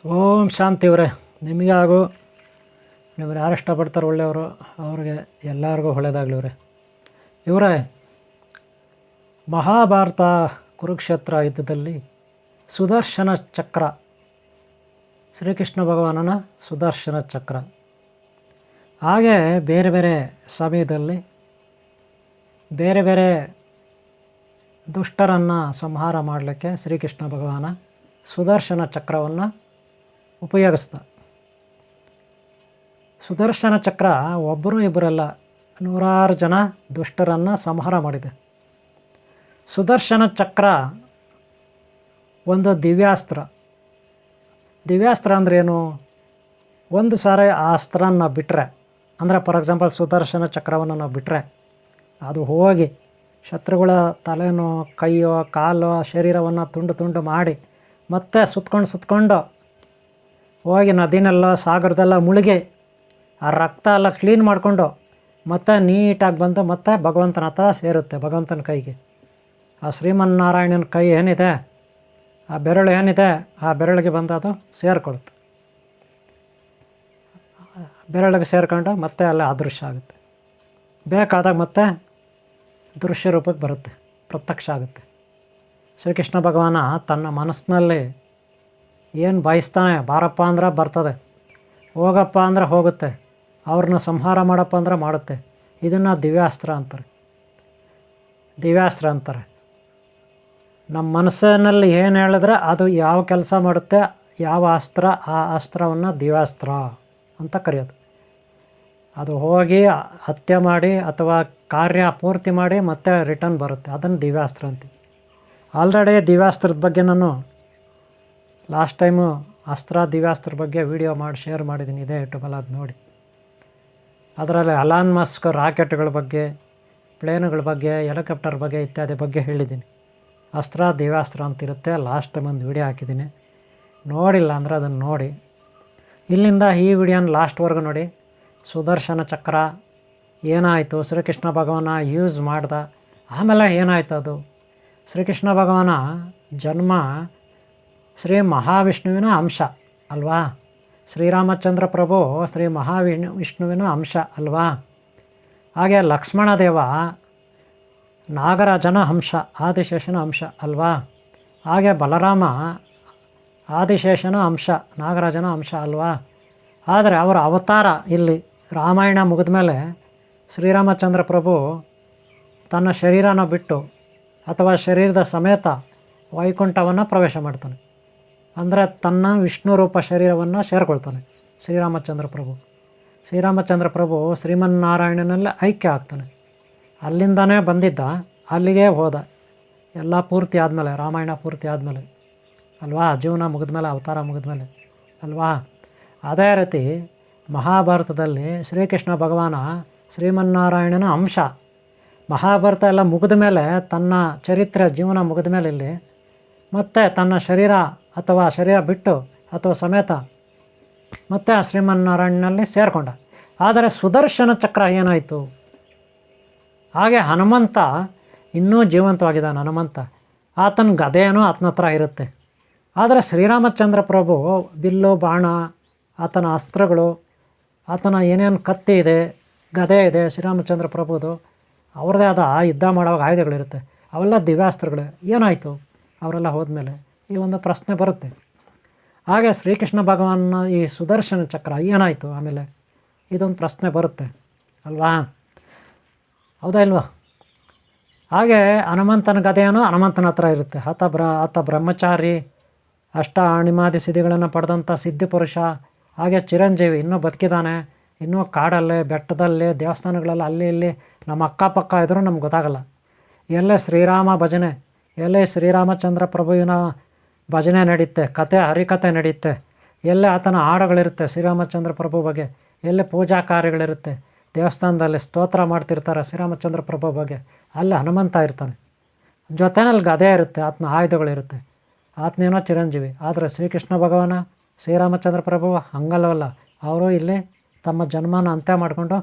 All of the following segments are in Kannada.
ಓಂ ಶಾಂತಿ ಇವರೇ, ನಿಮಗೆ ಹಾಗೂ ನಿಮ್ಮನ್ನು ಯಾರು ಇಷ್ಟಪಡ್ತಾರೆ ಒಳ್ಳೆಯವರು ಅವ್ರಿಗೆ ಎಲ್ಲರಿಗೂ ಒಳ್ಳೆಯದಾಗಲಿ ಇವರೇ. ಇವರೇ, ಮಹಾಭಾರತ ಕುರುಕ್ಷೇತ್ರ ಯುದ್ಧದಲ್ಲಿ ಸುದರ್ಶನ ಚಕ್ರ, ಶ್ರೀಕೃಷ್ಣ ಭಗವಾನನ ಸುದರ್ಶನ ಚಕ್ರ, ಹಾಗೆ ಬೇರೆ ಬೇರೆ ಸಮಯದಲ್ಲಿ ಬೇರೆ ಬೇರೆ ದುಷ್ಟರನ್ನು ಸಂಹಾರ ಮಾಡಲಿಕ್ಕೆ ಶ್ರೀಕೃಷ್ಣ ಭಗವಾನ ಸುದರ್ಶನ ಚಕ್ರವನ್ನು ಉಪಯೋಗಿಸ್ದ. ಸುದರ್ಶನ ಚಕ್ರ ಒಬ್ಬರು ಇಬ್ಬರಲ್ಲ, ನೂರಾರು ಜನ ದುಷ್ಟರನ್ನು ಸಂಹಾರ ಮಾಡಿದೆ. ಸುದರ್ಶನ ಚಕ್ರ ಒಂದು ದಿವ್ಯಾಸ್ತ್ರ. ದಿವ್ಯಾಸ್ತ್ರ ಅಂದ್ರೇನು? ಒಂದು ಸಾರಿ ಆ ಅಸ್ತ್ರನ ಬಿಟ್ಟರೆ, ಅಂದರೆ ಫಾರ್ ಎಕ್ಸಾಂಪಲ್ ಸುದರ್ಶನ ಚಕ್ರವನ್ನು ನಾವು ಬಿಟ್ಟರೆ ಅದು ಹೋಗಿ ಶತ್ರುಗಳ ತಲೆನೋ ಕೈಯೋ ಕಾಲೋ ಶರೀರವನ್ನು ತುಂಡು ತುಂಡು ಮಾಡಿ ಮತ್ತೆ ಸುತ್ಕೊಂಡು ಹೋಗಿ ನದಿನೆಲ್ಲ ಸಾಗರದೆಲ್ಲ ಮುಳುಗಿ ಆ ರಕ್ತ ಎಲ್ಲ ಕ್ಲೀನ್ ಮಾಡಿಕೊಂಡು ಮತ್ತೆ ನೀಟಾಗಿ ಬಂದು ಮತ್ತೆ ಭಗವಂತನ ಹತ್ರ ಸೇರುತ್ತೆ. ಭಗವಂತನ ಕೈಗೆ ಆ ಶ್ರೀಮನ್ನಾರಾಯಣನ ಕೈ ಏನಿದೆ, ಆ ಬೆರಳು ಏನಿದೆ, ಆ ಬೆರಳಿಗೆ ಬಂದು ಅದು ಸೇರಿಕೊಳ್ಳುತ್ತೆ. ಬೆರಳಿಗೆ ಸೇರಿಕೊಂಡು ಮತ್ತೆ ಅಲ್ಲೇ ಅದೃಶ್ಯ ಆಗುತ್ತೆ. ಬೇಕಾದಾಗ ಮತ್ತೆ ದೃಶ್ಯ ರೂಪಕ್ಕೆ ಬರುತ್ತೆ, ಪ್ರತ್ಯಕ್ಷ ಆಗುತ್ತೆ. ಶ್ರೀಕೃಷ್ಣ ಭಗವಾನ ತನ್ನ ಮನಸ್ಸಿನಲ್ಲಿ ಏನು ಬಯಸ್ತಾನೆ, ಬಾರಪ್ಪ ಅಂದ್ರೆ ಬರ್ತದೆ, ಹೋಗಪ್ಪ ಅಂದ್ರೆ ಹೋಗುತ್ತೆ, ಅವ್ರನ್ನ ಸಂಹಾರ ಮಾಡಪ್ಪ ಅಂದ್ರೆ ಮಾಡುತ್ತೆ. ಇದನ್ನು ದಿವ್ಯಾಸ್ತ್ರ ಅಂತಾರೆ. ದಿವ್ಯಾಸ್ತ್ರ ಅಂತಾರೆ. ನಮ್ಮ ಮನಸ್ಸಿನಲ್ಲಿ ಏನು ಹೇಳಿದ್ರೆ ಅದು ಯಾವ ಕೆಲಸ ಮಾಡುತ್ತೆ, ಯಾವ ಅಸ್ತ್ರ, ಆ ಅಸ್ತ್ರವನ್ನು ದಿವ್ಯಾಸ್ತ್ರ ಅಂತ ಕರೆಯೋದು. ಅದು ಹೋಗಿ ಹತ್ಯೆ ಮಾಡಿ ಅಥವಾ ಕಾರ್ಯ ಪೂರ್ತಿ ಮಾಡಿ ಮತ್ತೆ ರಿಟರ್ನ್ ಬರುತ್ತೆ. ಅದನ್ನು ದಿವ್ಯಾಸ್ತ್ರ ಅಂತೀವಿ. ಆಲ್ರೆಡಿ ದಿವ್ಯಾಸ್ತ್ರದ ಬಗ್ಗೆ ನಾನು ಲಾಸ್ಟ್ ಟೈಮು ದಿವ್ಯಾಸ್ತ್ರ ಬಗ್ಗೆ ವಿಡಿಯೋ ಮಾಡಿ ಶೇರ್ ಮಾಡಿದ್ದೀನಿ, ಇದೇ ಯೂಟ್ಯೂಬಲ್ಲಿ. ಅದು ನೋಡಿ. ಅದರಲ್ಲಿ ಅಲಾನ್ ಮಸ್ಕ್ ರಾಕೆಟ್ಗಳ ಬಗ್ಗೆ, ಪ್ಲೇನುಗಳ ಬಗ್ಗೆ, ಹೆಲಿಕಾಪ್ಟರ್ ಬಗ್ಗೆ ಇತ್ಯಾದಿ ಬಗ್ಗೆ ಹೇಳಿದ್ದೀನಿ. ದಿವ್ಯಾಸ್ತ್ರ ಅಂತಿರುತ್ತೆ. ಲಾಸ್ಟ್ ಟೈಮ್ ಒಂದು ವಿಡಿಯೋ ಹಾಕಿದ್ದೀನಿ, ನೋಡಿಲ್ಲ ಅಂದರೆ ಅದನ್ನು ನೋಡಿ. ಇಲ್ಲಿಂದ ಈ ವಿಡಿಯೋನ ಲಾಸ್ಟ್ವರೆಗೂ ನೋಡಿ. ಸುದರ್ಶನ ಚಕ್ರ ಏನಾಯಿತು, ಶ್ರೀಕೃಷ್ಣ ಭಗವಾನ ಯೂಸ್ ಮಾಡ್ದ, ಆಮೇಲೆ ಏನಾಯ್ತು ಅದು. ಶ್ರೀಕೃಷ್ಣ ಭಗವಾನ ಜನ್ಮ ಶ್ರೀ ಮಹಾವಿಷ್ಣುವಿನ ಅಂಶ ಅಲ್ವಾ. ಶ್ರೀರಾಮಚಂದ್ರ ಪ್ರಭು ಶ್ರೀ ವಿಷ್ಣುವಿನ ಅಂಶ ಅಲ್ವಾ. ಹಾಗೆ ಲಕ್ಷ್ಮಣ ದೇವ ನಾಗರಾಜನ ಅಂಶ, ಆದಿಶೇಷನ ಅಂಶ ಅಲ್ವಾ. ಹಾಗೆ ಬಲರಾಮ ಆದಿಶೇಷನ ಅಂಶ, ನಾಗರಾಜನ ಅಂಶ ಅಲ್ವಾ. ಆದರೆ ಅವರ ಅವತಾರ ಇಲ್ಲಿ ರಾಮಾಯಣ ಮುಗಿದ ಮೇಲೆ ಶ್ರೀರಾಮಚಂದ್ರ ಪ್ರಭು ತನ್ನ ಶರೀರನ ಬಿಟ್ಟು ಅಥವಾ ಶರೀರದ ಸಮೇತ ವೈಕುಂಠವನ್ನು ಪ್ರವೇಶ ಮಾಡ್ತಾನೆ. ಅಂದರೆ ತನ್ನ ವಿಷ್ಣು ರೂಪ ಶರೀರವನ್ನು ಸೇರಿಕೊಳ್ತಾನೆ ಶ್ರೀರಾಮಚಂದ್ರ ಪ್ರಭು. ಶ್ರೀರಾಮಚಂದ್ರ ಪ್ರಭು ಶ್ರೀಮನ್ನಾರಾಯಣನಲ್ಲಿ ಐಕ್ಯ ಆಗ್ತಾನೆ. ಅಲ್ಲಿಂದನೇ ಬಂದಿದ್ದ, ಅಲ್ಲಿಗೆ ಹೋದ. ಎಲ್ಲ ಪೂರ್ತಿ ಆದಮೇಲೆ, ರಾಮಾಯಣ ಪೂರ್ತಿ ಆದಮೇಲೆ ಅಲ್ವಾ, ಜೀವನ ಮುಗಿದ್ಮೇಲೆ, ಅವತಾರ ಮುಗಿದ್ಮೇಲೆ ಅಲ್ವಾ. ಅದೇ ರೀತಿ ಮಹಾಭಾರತದಲ್ಲಿ ಶ್ರೀಕೃಷ್ಣ ಭಗವಾನ ಶ್ರೀಮನ್ನಾರಾಯಣನ ಅಂಶ. ಮಹಾಭಾರತ ಎಲ್ಲ ಮುಗಿದ ಮೇಲೆ, ತನ್ನ ಚರಿತ್ರೆ ಜೀವನ ಮುಗಿದ ಮೇಲೆ ಇಲ್ಲಿ ಮತ್ತೆ ತನ್ನ ಶರೀರ ಅಥವಾ ಶರೀರ ಬಿಟ್ಟು ಅಥವಾ ಸಮೇತ ಮತ್ತೆ ಆ ಶ್ರೀಮನ್ನಾರಾಯಣನಲ್ಲಿ ಸೇರಿಕೊಂಡ. ಆದರೆ ಸುದರ್ಶನ ಚಕ್ರ ಏನಾಯಿತು? ಹಾಗೆ ಹನುಮಂತ ಇನ್ನೂ ಜೀವಂತವಾಗಿದ್ದಾನೆ. ಹನುಮಂತ ಆತನ ಗದೆಯೂ ಆತನ ಹತ್ರ ಇರುತ್ತೆ. ಆದರೆ ಶ್ರೀರಾಮಚಂದ್ರ ಪ್ರಭು ಬಿಲ್ಲು ಬಾಣ, ಆತನ ಅಸ್ತ್ರಗಳು, ಆತನ ಏನೇನು ಕತ್ತಿ ಇದೆ, ಗದೆ ಇದೆ ಶ್ರೀರಾಮಚಂದ್ರ ಪ್ರಭುದು, ಅವ್ರದ್ದೇ ಆದ ಯುದ್ಧ ಮಾಡುವಾಗ ಆಯುಧಗಳಿರುತ್ತೆ, ಅವೆಲ್ಲ ದಿವ್ಯಾಸ್ತ್ರಗಳು. ಏನಾಯಿತು ಅವರೆಲ್ಲ ಹೋದ್ಮೇಲೆ? ಈ ಒಂದು ಪ್ರಶ್ನೆ ಬರುತ್ತೆ. ಹಾಗೆ ಶ್ರೀಕೃಷ್ಣ ಭಗವಾನ ಈ ಸುದರ್ಶನ ಚಕ್ರ ಏನಾಯಿತು ಆಮೇಲೆ? ಇದೊಂದು ಪ್ರಶ್ನೆ ಬರುತ್ತೆ ಅಲ್ವಾ, ಹೌದಾ ಇಲ್ವಾ? ಹಾಗೆ ಹನುಮಂತನ ಗದೆಯೂ ಹನುಮಂತನ ಹತ್ರ ಇರುತ್ತೆ. ಆತ ಬ್ರಹ್ಮಚಾರಿ, ಅಷ್ಟ ಅಣಿಮಾದಿ ಸಿದ್ಧಿಗಳನ್ನು ಪಡೆದಂಥ ಸಿದ್ಧಿಪುರುಷ. ಹಾಗೆ ಚಿರಂಜೀವಿ, ಇನ್ನೂ ಬದುಕಿದ್ದಾನೆ, ಇನ್ನೂ ಕಾಡಲ್ಲೇ, ಬೆಟ್ಟದಲ್ಲಿ, ದೇವಸ್ಥಾನಗಳಲ್ಲಿ ಅಲ್ಲಿ ಇಲ್ಲಿ ನಮ್ಮ ಅಕ್ಕಪಕ್ಕ ಇದ್ರೂ ನಮ್ಗೆ ಗೊತ್ತಾಗಲ್ಲ. ಎಲ್ಲೇ ಶ್ರೀರಾಮ ಭಜನೆ, ಎಲ್ಲೇ ಶ್ರೀರಾಮಚಂದ್ರ ಪ್ರಭುವಿನ ಭಜನೆ ನಡೆಯುತ್ತೆ, ಹರಿಕತೆ ನಡೆಯುತ್ತೆ, ಎಲ್ಲೇ ಆತನ ಹಾಡುಗಳಿರುತ್ತೆ ಶ್ರೀರಾಮಚಂದ್ರ ಪ್ರಭು ಬಗ್ಗೆ, ಎಲ್ಲೇ ಪೂಜಾ ಕಾರ್ಯಗಳಿರುತ್ತೆ, ದೇವಸ್ಥಾನದಲ್ಲಿ ಸ್ತೋತ್ರ ಮಾಡ್ತಿರ್ತಾರೆ ಶ್ರೀರಾಮಚಂದ್ರ ಪ್ರಭು ಬಗ್ಗೆ, ಅಲ್ಲಿ ಹನುಮಂತ ಇರ್ತಾನೆ. ಜೊತೆಯಲ್ಲಿ ಗದೆ ಇರುತ್ತೆ, ಆತನ ಆಯುಧಗಳಿರುತ್ತೆ, ಆತನೇನೋ ಚಿರಂಜೀವಿ. ಆದರೆ ಶ್ರೀಕೃಷ್ಣ ಭಗವಾನ ಶ್ರೀರಾಮಚಂದ್ರ ಪ್ರಭು ಹಂಗಲ್ವಲ್ಲ. ಅವರು ಇಲ್ಲಿ ತಮ್ಮ ಜನ್ಮನ ಅಂತ್ಯ ಮಾಡಿಕೊಂಡು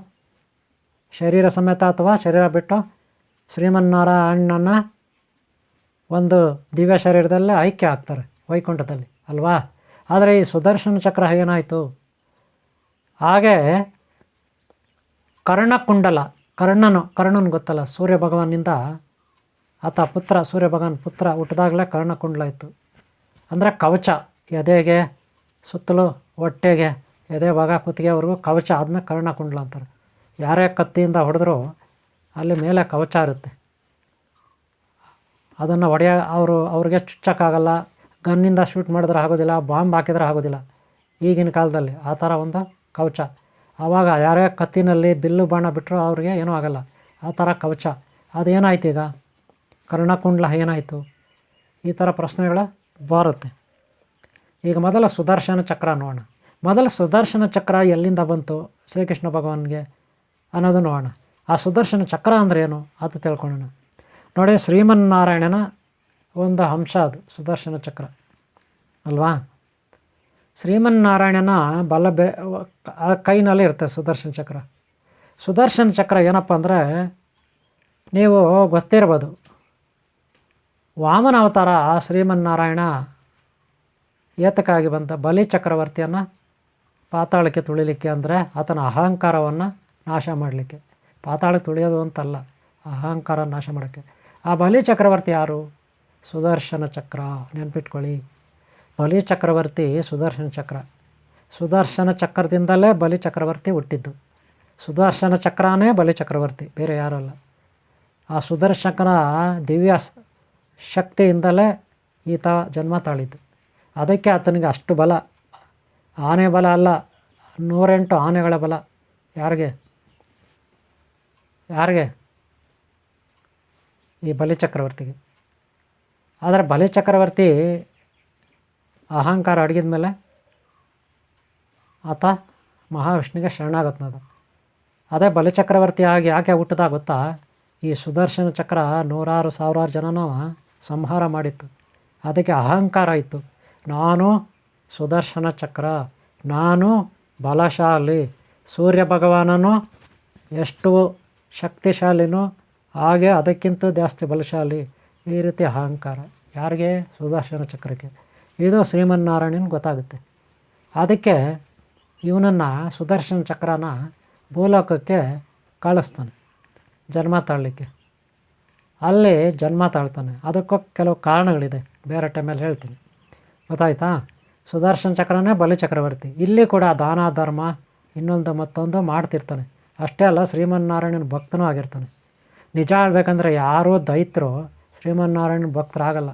ಶರೀರ ಸಮೇತ ಅಥವಾ ಶರೀರ ಬಿಟ್ಟು ಶ್ರೀಮನ್ನಾರಾಯಣನ ಒಂದು ದಿವ್ಯ ಶರೀರದಲ್ಲೇ ಐಕ್ಯ ಆಗ್ತಾರೆ ವೈಕುಂಠದಲ್ಲಿ ಅಲ್ವಾ. ಆದರೆ ಈ ಸುದರ್ಶನ ಚಕ್ರ ಏನಾಯಿತು? ಹಾಗೆ ಕರ್ಣಕುಂಡಲ, ಕರ್ಣನು ಗೊತ್ತಲ್ಲ, ಸೂರ್ಯ ಭಗವಾನಿಂದ ಆತ ಪುತ್ರ, ಸೂರ್ಯ ಭಗವಾನ್ ಪುತ್ರ ಹುಟ್ಟಿದಾಗಲೇ ಕರ್ಣಕುಂಡಲ ಇತ್ತು. ಅಂದರೆ ಕವಚ, ಎದೆಗೆ ಸುತ್ತಲೂ ಹೊಟ್ಟೆಗೆ ಎದೆ ಭಾಗ ಕುತ್ತಿಗೆವರೆಗೂ ಕವಚ ಆದಮೇಲೆ ಕರ್ಣಕುಂಡಲ ಅಂತಾರೆ. ಯಾರೇ ಕತ್ತಿಯಿಂದ ಹೊಡೆದ್ರೂ ಅಲ್ಲಿ ಮೇಲೆ ಕವಚ ಇರುತ್ತೆ. ಅದನ್ನು ಅವ್ರಿಗೆ ಚುಚ್ಚಕ್ಕಾಗಲ್ಲ, ಗನ್ನಿಂದ ಶೂಟ್ ಮಾಡಿದ್ರೆ ಆಗೋದಿಲ್ಲ, ಬಾಂಬ್ ಹಾಕಿದ್ರೆ ಆಗೋದಿಲ್ಲ ಈಗಿನ ಕಾಲದಲ್ಲಿ. ಆ ಥರ ಒಂದು ಕವಚ. ಆವಾಗ ಯಾರೇ ಕತ್ತಿನಲ್ಲಿ ಬಿಲ್ಲು ಬಾಣ ಬಿಟ್ಟರು ಅವ್ರಿಗೆ ಏನೂ ಆಗೋಲ್ಲ, ಆ ಥರ ಕವಚ. ಅದೇನಾಯ್ತು ಈಗ? ಕರ್ಣಕುಂಡಲ ಏನಾಯಿತು? ಈ ಥರ ಪ್ರಶ್ನೆಗಳು ಬರುತ್ತೆ. ಈಗ ಮೊದಲ ಸುದರ್ಶನ ಚಕ್ರ ನೋಡೋಣ. ಮೊದಲ ಸುದರ್ಶನ ಚಕ್ರ ಎಲ್ಲಿಂದ ಬಂತು ಶ್ರೀಕೃಷ್ಣ ಭಗವಾನ್ಗೆ ಅನ್ನೋದು ನೋಡೋಣ. ಆ ಸುದರ್ಶನ ಚಕ್ರ ಅಂದರೆ ಏನು ಅದು ತಿಳ್ಕೊಳ್ಳೋಣ. ನೋಡಿ, ಶ್ರೀಮನ್ನಾರಾಯಣನ ಒಂದು ಅಂಶ ಅದು ಸುದರ್ಶನ ಚಕ್ರ ಅಲ್ವಾ. ಶ್ರೀಮನ್ನಾರಾಯಣನ ಕೈನಲ್ಲಿ ಇರುತ್ತೆ ಸುದರ್ಶನ ಚಕ್ರ. ಸುದರ್ಶನ ಚಕ್ರ ಏನಪ್ಪ ಅಂದರೆ, ನೀವು ಗೊತ್ತಿರ್ಬೋದು, ವಾಮನ ಅವತಾರ ಶ್ರೀಮನ್ನಾರಾಯಣ ಏತಕ್ಕಾಗಿ ಬಂತ? ಬಲಿ ಚಕ್ರವರ್ತಿಯನ್ನು ಪಾತಾಳಕ್ಕೆ ತುಳಿಲಿಕ್ಕೆ, ಅಂದರೆ ಆತನ ಅಹಂಕಾರವನ್ನು ನಾಶ ಮಾಡಲಿಕ್ಕೆ. ಪಾತಾಳಕ್ಕೆ ತುಳಿಯೋದು ಅಂತಲ್ಲ, ಅಹಂಕಾರ ನಾಶ ಮಾಡೋಕ್ಕೆ. ಆ ಬಲಿ ಚಕ್ರವರ್ತಿ ಯಾರು? ಸುದರ್ಶನ ಚಕ್ರ. ನೆನ್ಪಿಟ್ಕೊಳ್ಳಿ, ಬಲಿ ಚಕ್ರವರ್ತಿ ಸುದರ್ಶನ ಚಕ್ರ. ಸುದರ್ಶನ ಚಕ್ರದಿಂದಲೇ ಬಲಿ ಚಕ್ರವರ್ತಿ ಹುಟ್ಟಿದ್ದು. ಸುದರ್ಶನ ಚಕ್ರನೇ ಬಲಿ ಚಕ್ರವರ್ತಿ, ಬೇರೆ ಯಾರಲ್ಲ. ಆ ಸುದರ್ಶಕನ ದಿವ್ಯ ಶಕ್ತಿಯಿಂದಲೇ ಈತ ಜನ್ಮ ತಾಳಿದ್ದು. ಅದಕ್ಕೆ ಆತನಿಗೆ ಅಷ್ಟು ಬಲ. ಆನೆ ಬಲ ಅಲ್ಲ, 108 ಆನೆಗಳ ಬಲ. ಯಾರಿಗೆ? ಈ ಬಲಿಚಕ್ರವರ್ತಿಗೆ. ಆದರೆ ಬಲಿಚಕ್ರವರ್ತಿ ಅಹಂಕಾರ ಅಡಗಿದ ಮೇಲೆ ಆತ ಮಹಾವಿಷ್ಣುವಿಗೆ ಶರಣಾಗತ್ನದ. ಅದೇ ಬಲಿಚಕ್ರವರ್ತಿ ಆಗಿ ಯಾಕೆ ಹುಟ್ಟದ ಗೊತ್ತಾ? ಈ ಸುದರ್ಶನ ಚಕ್ರ 100,000 ಜನನ ಸಂಹಾರ ಮಾಡಿತ್ತು. ಅದಕ್ಕೆ ಅಹಂಕಾರ ಇತ್ತು. ನಾನು ಸುದರ್ಶನ ಚಕ್ರ, ನಾನು ಬಲಶಾಲಿ, ಸೂರ್ಯ ಭಗವಾನನು ಎಷ್ಟು ಶಕ್ತಿಶಾಲಿನೋ ಹಾಗೆ ಅದಕ್ಕಿಂತ ಜಾಸ್ತಿ ಬಲಶಾಲಿ, ಈ ರೀತಿ ಅಹಂಕಾರ. ಯಾರಿಗೆ? ಸುದರ್ಶನ ಚಕ್ರಕ್ಕೆ. ಇದು ಶ್ರೀಮನ್ನಾರಾಯಣನ ಗೊತ್ತಾಗುತ್ತೆ. ಅದಕ್ಕೆ ಇವನನ್ನು ಸುದರ್ಶನ ಚಕ್ರನ ಭೂಲೋಕಕ್ಕೆ ಕಳಿಸ್ತಾನೆ ಜನ್ಮ ತಾಳಲಿಕ್ಕೆ. ಅಲ್ಲಿ ಜನ್ಮ ತಾಳ್ತಾನೆ. ಅದಕ್ಕೂ ಕೆಲವು ಕಾರಣಗಳಿದೆ, ಬೇರೆ ಟೈಮಲ್ಲಿ ಹೇಳ್ತೀನಿ, ಗೊತ್ತಾಯ್ತಾ? ಸುದರ್ಶನ ಚಕ್ರನೇ ಬಲಿ ಚಕ್ರವರ್ತಿ. ಇಲ್ಲಿ ಕೂಡ ದಾನ ಧರ್ಮ ಇನ್ನೊಂದು ಮತ್ತೊಂದು ಮಾಡ್ತಿರ್ತಾನೆ. ಅಷ್ಟೇ ಅಲ್ಲ, ಶ್ರೀಮನ್ನಾರಾಯಣನ ಭಕ್ತನೂ ಆಗಿರ್ತಾನೆ. ನಿಜ ಹೇಳ್ಬೇಕಂದ್ರೆ ಯಾರೂ ದೈತ್ರು ಶ್ರೀಮನ್ನಾರಾಯಣನ ಭಕ್ತರಾಗಲ್ಲ.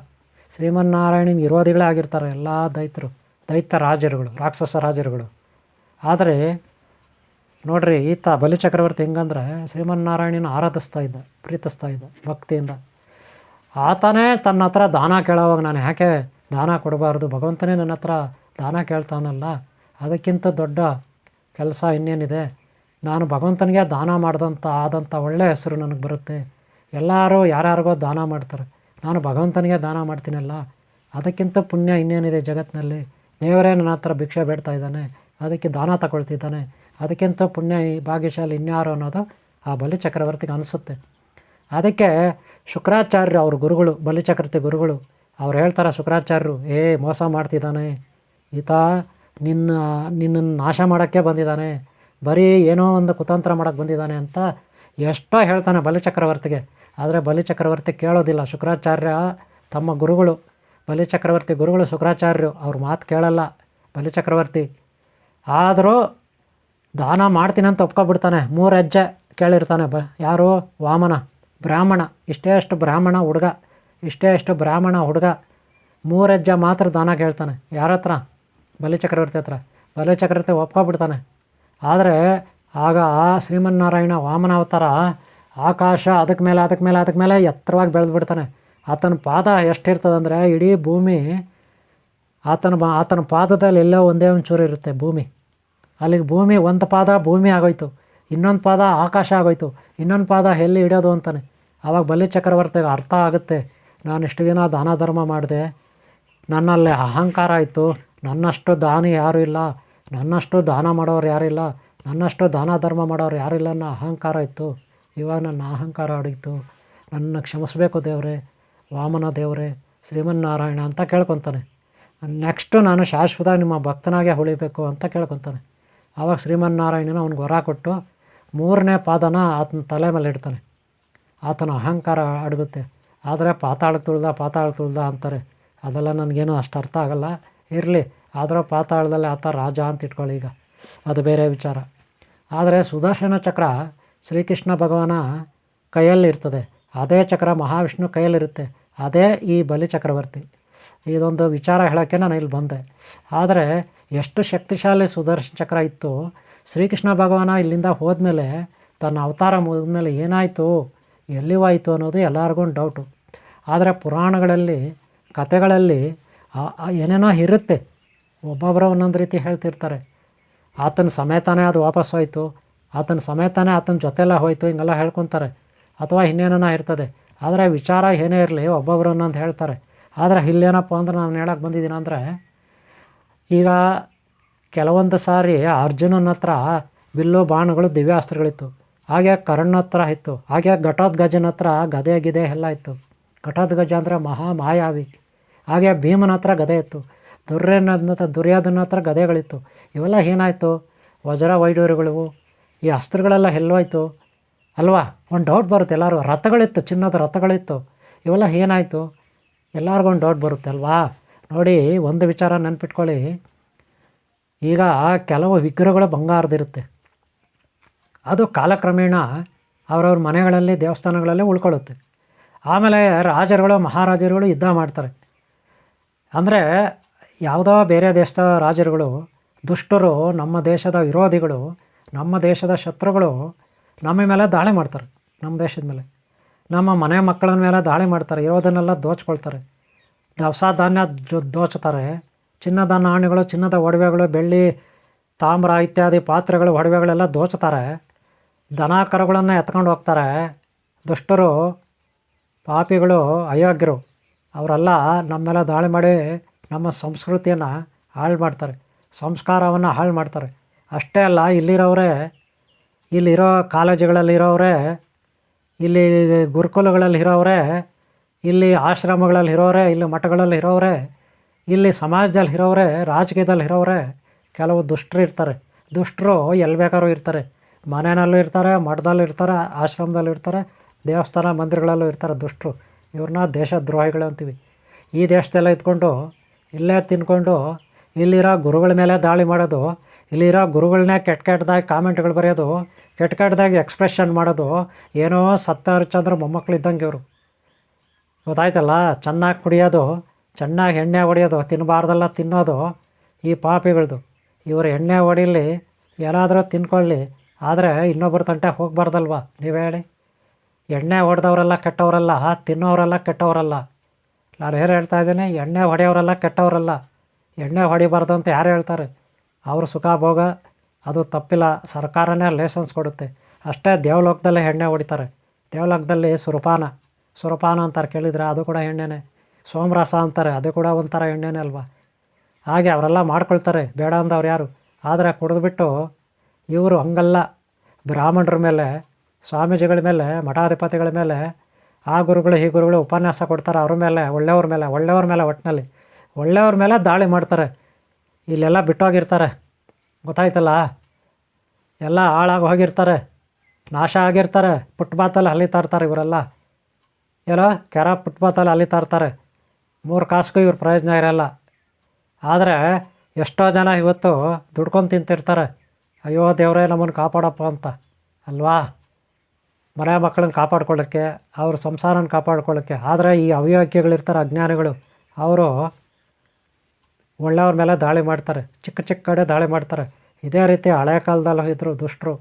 ಶ್ರೀಮನ್ನಾರಾಯಣನ ವಿರೋಧಿಗಳೇ ಆಗಿರ್ತಾರೆ ಎಲ್ಲ ದೈತ್ರು, ದೈತ್ಯ ರಾಜರುಗಳು, ರಾಕ್ಷಸ ರಾಜರುಗಳು. ಆದರೆ ನೋಡ್ರಿ, ಈತ ಬಲಿಚಕ್ರವರ್ತಿ ಹೆಂಗಂದ್ರೆ ಶ್ರೀಮನ್ನಾರಾಯಣನ ಆರಾಧಿಸ್ತಾ ಇದ್ದ, ಪ್ರೀತಿಸ್ತಾ ಇದ್ದ ಭಕ್ತಿಯಿಂದ. ಆತನೇ ತನ್ನ ಹತ್ರ ದಾನ ಕೇಳೋವಾಗ ನಾನು ಯಾಕೆ ದಾನ ಕೊಡಬಾರ್ದು? ಭಗವಂತನೇ ನನ್ನ ಹತ್ರ ದಾನ ಕೇಳ್ತಾನಲ್ಲ, ಅದಕ್ಕಿಂತ ದೊಡ್ಡ ಕೆಲಸ ಇನ್ನೇನಿದೆ? ನಾನು ಭಗವಂತನಿಗೆ ದಾನ ಆದಂಥ ಒಳ್ಳೆಯ ಹೆಸರು ನನಗೆ ಬರುತ್ತೆ. ಎಲ್ಲರೂ ಯಾರ್ಯಾರಿಗೋ ದಾನ ಮಾಡ್ತಾರೆ, ನಾನು ಭಗವಂತನಿಗೆ ದಾನ ಮಾಡ್ತೀನಲ್ಲ, ಅದಕ್ಕಿಂತ ಪುಣ್ಯ ಇನ್ನೇನಿದೆ ಜಗತ್ತಿನಲ್ಲಿ? ದೇವರೇ ನನ್ನ ಹತ್ರ ಭಿಕ್ಷೆ ಬೇಡ್ತಾ ಇದ್ದಾನೆ, ಅದಕ್ಕೆ ದಾನ ತಗೊಳ್ತಿದ್ದಾನೆ, ಅದಕ್ಕಿಂತ ಪುಣ್ಯ ಈ ಭಾಗ್ಯಶಾಲಿ ಇನ್ಯಾರು ಅನ್ನೋದು ಆ ಬಲಿ ಚಕ್ರವರ್ತಿಗೆ ಅನಿಸುತ್ತೆ. ಅದಕ್ಕೆ ಶುಕ್ರಾಚಾರ್ಯರು ಅವ್ರ ಗುರುಗಳು, ಬಲಿಚಕ್ರವರ್ತಿ ಗುರುಗಳು, ಅವ್ರು ಹೇಳ್ತಾರೆ ಶುಕ್ರಾಚಾರ್ಯರು, ಮೋಸ ಮಾಡ್ತಿದ್ದಾನೆ ಈತ, ನಿನ್ನನ್ನು ನಾಶ ಮಾಡೋಕ್ಕೆ ಬಂದಿದ್ದಾನೆ, ಬರೀ ಏನೋ ಒಂದು ಕುತಂತ್ರ ಮಾಡೋಕ್ಕೆ ಬಂದಿದ್ದಾನೆ ಅಂತ ಎಷ್ಟೋ ಹೇಳ್ತಾನೆ ಬಲಿಚಕ್ರವರ್ತಿಗೆ. ಆದರೆ ಬಲಿಚಕ್ರವರ್ತಿ ಕೇಳೋದಿಲ್ಲ. ಶುಕ್ರಾಚಾರ್ಯ ತಮ್ಮ ಗುರುಗಳು, ಬಲಿಚಕ್ರವರ್ತಿ ಗುರುಗಳು ಶುಕ್ರಾಚಾರ್ಯರು, ಅವ್ರ ಮಾತು ಕೇಳಲ್ಲ ಬಲಿಚಕ್ರವರ್ತಿ. ಆದರೂ ದಾನ ಮಾಡ್ತೀನಿ ಅಂತ ಒಪ್ಕೊಬಿಡ್ತಾನೆ. 3 ಹೆಜ್ಜೆ ಕೇಳಿರ್ತಾನೆ. ಯಾರು? ವಾಮನ ಬ್ರಾಹ್ಮಣ, ಇಷ್ಟೇ ಅಷ್ಟು ಬ್ರಾಹ್ಮಣ ಹುಡುಗ, 3 ಹೆಜ್ಜೆ ಮಾತ್ರ ದಾನ ಕೇಳ್ತಾನೆ. ಯಾರ ಹತ್ರ? ಬಲಿಚಕ್ರವರ್ತಿ ಹತ್ರ. ಬಲಿಚಕ್ರವರ್ತಿ ಒಪ್ಕೊಬಿಡ್ತಾನೆ. ಆದರೆ ಆಗ ಶ್ರೀಮನ್ನಾರಾಯಣ ವಾಮನ ಅವತಾರ ಆಕಾಶ ಅದಕ್ಕೆ ಮೇಲೆ ಎತ್ತರವಾಗಿ ಬೆಳೆದ್ಬಿಡ್ತಾನೆ. ಆತನ ಪಾದ ಎಷ್ಟಿರ್ತದಂದರೆ ಇಡೀ ಭೂಮಿ ಆತನ ಪಾದದಲ್ಲಿ ಎಲ್ಲೋ ಒಂದೇ ಒಂಚೂರು ಇರುತ್ತೆ ಭೂಮಿ. ಅಲ್ಲಿಗೆ ಭೂಮಿ, ಒಂದು ಪಾದ ಭೂಮಿ ಆಗೋಯ್ತು, ಇನ್ನೊಂದು ಪಾದ ಆಕಾಶ ಆಗೋಯ್ತು, ಇನ್ನೊಂದು ಪಾದ ಎಲ್ಲಿ ಇಡೋದು ಅಂತಾನೆ. ಆವಾಗ ಬಲಿಚಕ್ರವರ್ತಿಗೆ ಅರ್ಥ ಆಗುತ್ತೆ, ನಾನು ಇಷ್ಟು ದಿನ ದಾನ ಧರ್ಮ ಮಾಡಿದೆ, ನನ್ನಲ್ಲಿ ಅಹಂಕಾರ ಆಯಿತು, ನನ್ನಷ್ಟು ದಾನಿ ಯಾರೂ ಇಲ್ಲ, ನನ್ನಷ್ಟು ದಾನ ಮಾಡೋರು ಯಾರಿಲ್ಲ, ನನ್ನಷ್ಟು ದಾನ ಧರ್ಮ ಮಾಡೋರು ಯಾರಿಲ್ಲ ಅನ್ನೋ ಅಹಂಕಾರ ಇತ್ತು. ಇವಾಗ ನನ್ನ ಅಹಂಕಾರ ಅಡಗಿತು, ನನ್ನ ಕ್ಷಮಿಸಬೇಕು ದೇವರೇ, ವಾಮನ ದೇವರೇ, ಶ್ರೀಮನ್ನಾರಾಯಣ ಅಂತ ಕೇಳ್ಕೊತಾನೆ. ನೆಕ್ಸ್ಟು ನಾನು ಶಾಶ್ವತ ನಿಮ್ಮ ಭಕ್ತನಾಗೆ ಉಳಿಬೇಕು ಅಂತ ಕೇಳ್ಕೊತಾನೆ. ಆವಾಗ ಶ್ರೀಮನ್ನಾರಾಯಣನ ಅವ್ನಿಗೆ ವರ ಕೊಟ್ಟು 3ನೇ ಪಾದನ ಆತನ ತಲೆ ಮೇಲೆ ಇಡ್ತಾನೆ. ಆತನ ಅಹಂಕಾರ ಅಡಗುತ್ತೆ. ಆದರೆ ಪಾತಾಳ ತುಳ್ದ ಅಂತಾರೆ. ಅದೆಲ್ಲ ನನಗೇನು ಅಷ್ಟು ಅರ್ಥ ಆಗಲ್ಲ, ಇರಲಿ. ಆದರೂ ಪಾತಾಳದಲ್ಲಿ ಆತ ರಾಜ ಅಂತ ಇಟ್ಕೊಳ್ಳಿ, ಈಗ ಅದು ಬೇರೆ ವಿಚಾರ. ಆದರೆ ಸುದರ್ಶನ ಚಕ್ರ ಶ್ರೀಕೃಷ್ಣ ಭಗವಾನ ಕೈಯಲ್ಲಿರ್ತದೆ, ಅದೇ ಚಕ್ರ ಮಹಾವಿಷ್ಣು ಕೈಯಲ್ಲಿರುತ್ತೆ, ಅದೇ ಈ ಬಲಿ ಚಕ್ರವರ್ತಿ. ಇದೊಂದು ವಿಚಾರ ಹೇಳೋಕ್ಕೆ ನಾನು ಇಲ್ಲಿ ಬಂದೆ. ಆದರೆ ಎಷ್ಟು ಶಕ್ತಿಶಾಲಿ ಸುದರ್ಶನ ಚಕ್ರ ಇತ್ತು. ಶ್ರೀಕೃಷ್ಣ ಭಗವಾನ ಇಲ್ಲಿಂದ ಹೋದ್ಮೇಲೆ, ತನ್ನ ಅವತಾರ ಮುಗಿದ್ಮೇಲೆ ಏನಾಯಿತು, ಎಲ್ಲಿವಾಯಿತು ಅನ್ನೋದು ಎಲ್ಲರಿಗೂ ಡೌಟು. ಆದರೆ ಪುರಾಣಗಳಲ್ಲಿ, ಕಥೆಗಳಲ್ಲಿ ಏನೇನೋ ಇರುತ್ತೆ. ಒಬ್ಬೊಬ್ಬರು ಒಂದೊಂದು ರೀತಿ ಹೇಳ್ತಿರ್ತಾರೆ. ಆತನ ಸಮೇತನೇ ಅದು ವಾಪಸ್ ಹೋಯಿತು, ಆತನ ಸಮೇತನೇ ಆತನ ಜೊತೆಲ್ಲ ಹೋಯಿತು, ಹಿಂಗೆಲ್ಲ ಹೇಳ್ಕೊತಾರೆ. ಅಥವಾ ಇನ್ನೇನೋ ಇರ್ತದೆ. ಆದರೆ ವಿಚಾರ ಏನೇ ಇರಲಿ, ಒಬ್ಬೊಬ್ಬರು ಒಂದೊಂದು ಹೇಳ್ತಾರೆ. ಆದರೆ ಇಲ್ಲೇನಪ್ಪ ಅಂದ್ರೆ ನಾನು ಹೇಳಕ್ಕೆ ಬಂದಿದ್ದೀನಿ ಅಂದರೆ, ಈಗ ಕೆಲವೊಂದು ಸಾರಿ ಅರ್ಜುನನ ಹತ್ರ ಬಿಲ್ಲು ಬಾಣಗಳು ದಿವ್ಯಾಸ್ತ್ರಗಳಿತ್ತು, ಹಾಗೆ ಕರ್ಣ ಹತ್ರ ಇತ್ತು, ಹಾಗೆ ಘಟೋತ್ಕಚನ ಹತ್ರ ಗದೆ ಗಿದೆ ಎಲ್ಲ ಇತ್ತು. ಘಟೋತ್ಕಚ ಅಂದರೆ ಮಹಾ ಮಾಯಾವಿ. ಹಾಗೆ ಭೀಮನ ಹತ್ರ ಗದೆ ಇತ್ತು, ದುರ್ಯೋಧನ ಹತ್ರ ಗದೆಗಳಿತ್ತು. ಇವೆಲ್ಲ ಏನಾಯಿತು? ವಜ್ರ ವೈಡೂರ್ಯಗಳು, ಈ ಅಸ್ತ್ರಗಳೆಲ್ಲ ಎಲ್ಲೋಯ್ತು ಅಲ್ವಾ? ಒಂದು ಡೌಟ್ ಬರುತ್ತೆ ಎಲ್ಲರೂ. ರಥಗಳಿತ್ತು, ಚಿನ್ನದ ರಥಗಳಿತ್ತು, ಇವೆಲ್ಲ ಏನಾಯಿತು? ಎಲ್ಲರಿಗೂ ಒಂದು ಡೌಟ್ ಬರುತ್ತೆ ಅಲ್ವಾ? ನೋಡಿ, ಒಂದು ವಿಚಾರ ನೆನ್ಪಿಟ್ಕೊಳ್ಳಿ. ಈಗ ಕೆಲವು ವಿಗ್ರಹಗಳು ಬಂಗಾರದಿರುತ್ತೆ, ಅದು ಕಾಲಕ್ರಮೇಣ ಅವರವ್ರ ಮನೆಗಳಲ್ಲಿ, ದೇವಸ್ಥಾನಗಳಲ್ಲಿ ಉಳ್ಕೊಳ್ಳುತ್ತೆ. ಆಮೇಲೆ ರಾಜರುಗಳು, ಮಹಾರಾಜರುಗಳು ಯುದ್ಧ ಮಾಡ್ತಾರೆ. ಅಂದರೆ ಯಾವುದೋ ಬೇರೆ ದೇಶದ ರಾಜರುಗಳು, ದುಷ್ಟರು, ನಮ್ಮ ದೇಶದ ವಿರೋಧಿಗಳು, ನಮ್ಮ ದೇಶದ ಶತ್ರುಗಳು ನಮ್ಮ ಮೇಲೆ ದಾಳಿ ಮಾಡ್ತಾರೆ. ನಮ್ಮ ದೇಶದ ಮೇಲೆ, ನಮ್ಮ ಮನೆ ಮಕ್ಕಳ ಮೇಲೆ ದಾಳಿ ಮಾಡ್ತಾರೆ. ಇರೋದನ್ನೆಲ್ಲ ದೋಚ್ಕೊಳ್ತಾರೆ. ದವಸ ಧಾನ್ಯ ದೋಚ್ತಾರೆ. ಚಿನ್ನದ ನಾಣ್ಯಗಳು, ಚಿನ್ನದ ಒಡವೆಗಳು, ಬೆಳ್ಳಿ, ತಾಮ್ರ ಇತ್ಯಾದಿ ಪಾತ್ರೆಗಳು, ಒಡವೆಗಳೆಲ್ಲ ದೋಚ್ತಾರೆ. ದನ ಕರುಗಳನ್ನು ಎತ್ಕೊಂಡು ಹೋಗ್ತಾರೆ. ದುಷ್ಟರು, ಪಾಪಿಗಳು, ಅಯೋಗ್ಯರು ಅವರೆಲ್ಲ ನಮ್ಮ ಮೇಲೆ ದಾಳಿ ಮಾಡಿ ನಮ್ಮ ಸಂಸ್ಕೃತಿಯನ್ನು ಹಾಳು ಮಾಡ್ತಾರೆ, ಸಂಸ್ಕಾರವನ್ನು ಹಾಳು ಮಾಡ್ತಾರೆ. ಅಷ್ಟೇ ಅಲ್ಲ, ಇಲ್ಲಿರೋ ಕಾಲೇಜುಗಳಲ್ಲಿರೋರೇ, ಇಲ್ಲಿ ಗುರುಕುಲಗಳಲ್ಲಿರೋರೇ, ಇಲ್ಲಿ ಆಶ್ರಮಗಳಲ್ಲಿರೋರೇ, ಇಲ್ಲಿ ಮಠಗಳಲ್ಲಿರೋರೇ, ಇಲ್ಲಿ ಸಮಾಜದಲ್ಲಿರೋರೇ, ರಾಜಕೀಯದಲ್ಲಿರೋರೇ ಕೆಲವು ದುಷ್ಟರು ಇರ್ತಾರೆ. ದುಷ್ಟರು ಎಲ್ಲಿ ಬೇಕಾದ್ರೂ ಇರ್ತಾರೆ. ಮನೆಯಲ್ಲೂ ಇರ್ತಾರೆ, ಮಠದಲ್ಲೂ ಇರ್ತಾರೆ, ಆಶ್ರಮದಲ್ಲೂ ಇರ್ತಾರೆ, ದೇವಸ್ಥಾನ ಮಂದಿರಗಳಲ್ಲೂ ಇರ್ತಾರೆ ದುಷ್ಟರು. ಇವ್ರನ್ನ ದೇಶದ್ರೋಹಿಗಳು ಅಂತೀವಿ. ಈ ದೇಶದೆಲ್ಲ ಇದ್ಕೊಂಡು ಇಲ್ಲೇ ತಿನ್ಕೊಂಡು ಇಲ್ಲಿರೋ ಗುರುಗಳ ಮೇಲೆ ದಾಳಿ ಮಾಡೋದು, ಇಲ್ಲಿರೋ ಗುರುಗಳನ್ನೇ ಕೆಟ್ಟದಾಗಿ ಕಾಮೆಂಟ್ಗಳು ಬರೆಯೋದು, ಕೆಟ್ಟದಾಗಿ ಎಕ್ಸ್ಪ್ರೆಷನ್ ಮಾಡೋದು. ಏನೋ ಸತ್ತ ಹರಿಶ್ಚಂದ್ರ ಮೊಮ್ಮಕ್ಕಳಿದ್ದಂಗೆ ಇವರು. ಗೊತ್ತಾಯ್ತಲ್ಲ? ಚೆನ್ನಾಗಿ ಕುಡಿಯೋದು, ಚೆನ್ನಾಗಿ ಎಣ್ಣೆ ಹೊಡೆಯೋದು, ತಿನ್ನಬಾರ್ದೆಲ್ಲ ತಿನ್ನೋದು ಈ ಪಾಪಿಗಳದು. ಇವರು ಎಣ್ಣೆ ಹೊಡೀಲಿ, ಏನಾದರೂ ತಿನ್ಕೊಳ್ಳಿ, ಆದರೆ ಇನ್ನೊಬ್ಬರ ತಂಟೆ ಹೋಗಬಾರ್ದಲ್ವ? ನೀವು ಹೇಳಿ. ಎಣ್ಣೆ ಹೊಡೆದವರೆಲ್ಲ ಕೆಟ್ಟವರಲ್ಲ, ತಿನ್ನೋರೆಲ್ಲ ಕೆಟ್ಟವರಲ್ಲ. ನಾನು ಏನು ಹೇಳ್ತಾ ಇದ್ದೀನಿ? ಎಣ್ಣೆ ಹೊಡೆಯೋರೆಲ್ಲ ಕೆಟ್ಟವರಲ್ಲ. ಎಣ್ಣೆ ಹೊಡಿಬಾರ್ದು ಅಂತ ಯಾರು ಹೇಳ್ತಾರೆ? ಅವರು ಸುಖ ಭೋಗ, ಅದು ತಪ್ಪಿಲ್ಲ. ಸರ್ಕಾರನೇ ಲೈಸೆನ್ಸ್ ಕೊಡುತ್ತೆ ಅಷ್ಟೇ. ದೇವಲೋಕದಲ್ಲೇ ಎಣ್ಣೆ ಹೊಡಿತಾರೆ. ದೇವಲೋಕದಲ್ಲಿ ಸುರಪಾನ ಅಂತಾರೆ, ಕೇಳಿದರೆ? ಅದು ಕೂಡ ಎಣ್ಣೆನೇ. ಸೋಮರಸ ಅಂತಾರೆ, ಅದು ಕೂಡ ಒಂಥರ ಎಣ್ಣೆನೇ ಅಲ್ವಾ? ಹಾಗೆ ಅವರೆಲ್ಲ ಮಾಡ್ಕೊಳ್ತಾರೆ, ಬೇಡ ಅಂದವ್ರು ಯಾರು? ಆದರೆ ಕುಡಿದ್ಬಿಟ್ಟು ಇವರು ಹಂಗಲ್ಲ. ಬ್ರಾಹ್ಮಣರ ಮೇಲೆ, ಸ್ವಾಮೀಜಿಗಳ ಮೇಲೆ, ಮಠಾಧಿಪತಿಗಳ ಮೇಲೆ ಆ ಗುರುಗಳು ಈ ಗುರುಗಳು ಉಪನ್ಯಾಸ ಕೊಡ್ತಾರೆ. ಅವ್ರ ಮೇಲೆ, ಒಳ್ಳೆಯವ್ರ ಮೇಲೆ ಒಟ್ಟಿನಲ್ಲಿ ಒಳ್ಳೆಯವ್ರ ಮೇಲೆ ದಾಳಿ ಮಾಡ್ತಾರೆ. ಇಲ್ಲೆಲ್ಲ ಬಿಟ್ಟೋಗಿರ್ತಾರೆ. ಗೊತ್ತಾಯ್ತಲ್ಲ? ಎಲ್ಲ ಹಾಳಾಗಿ ಹೋಗಿರ್ತಾರೆ, ನಾಶ ಆಗಿರ್ತಾರೆ. ಫುಟ್ಪಾತಲ್ಲಿ ಅಲಿತಾ ಇರ್ತಾರೆ ಇವರೆಲ್ಲ. ಏನೋ ಫುಟ್ಪಾತಲ್ಲಿ ಅಲಿತಾ ಇರ್ತಾರೆ. 3 ಕಾಸಿಗೂ ಇವ್ರ ಪ್ರಯೋಜನ ಇರೋಲ್ಲ. ಆದರೆ ಎಷ್ಟೋ ಜನ ಇವತ್ತು ದುಡ್ಕೊಂಡು ತಿಂತಿರ್ತಾರೆ. ಅಯ್ಯೋ ದೇವರೇ ನಮ್ಮನ್ನು ಕಾಪಾಡಪ್ಪ ಅಂತ ಅಲ್ವಾ? ಮನೆ ಮಕ್ಕಳನ್ನ ಕಾಪಾಡ್ಕೊಳ್ಳೋಕ್ಕೆ, ಅವ್ರ ಸಂಸಾರನ ಕಾಪಾಡ್ಕೊಳ್ಳೋಕ್ಕೆ. ಆದರೆ ಈ ಅವಿವೇಕಿಗಳಿರ್ತಾರೆ, ಅಜ್ಞಾನಿಗಳು, ಅವರು ಒಳ್ಳೆಯವ್ರ ಮೇಲೆ ದಾಳಿ ಮಾಡ್ತಾರೆ, ಚಿಕ್ಕ ಕಡೆ ದಾಳಿ ಮಾಡ್ತಾರೆ. ಇದೇ ರೀತಿ ಹಳೆ ಕಾಲದಲ್ಲೂ ಇದ್ದರು ದುಷ್ಟರು.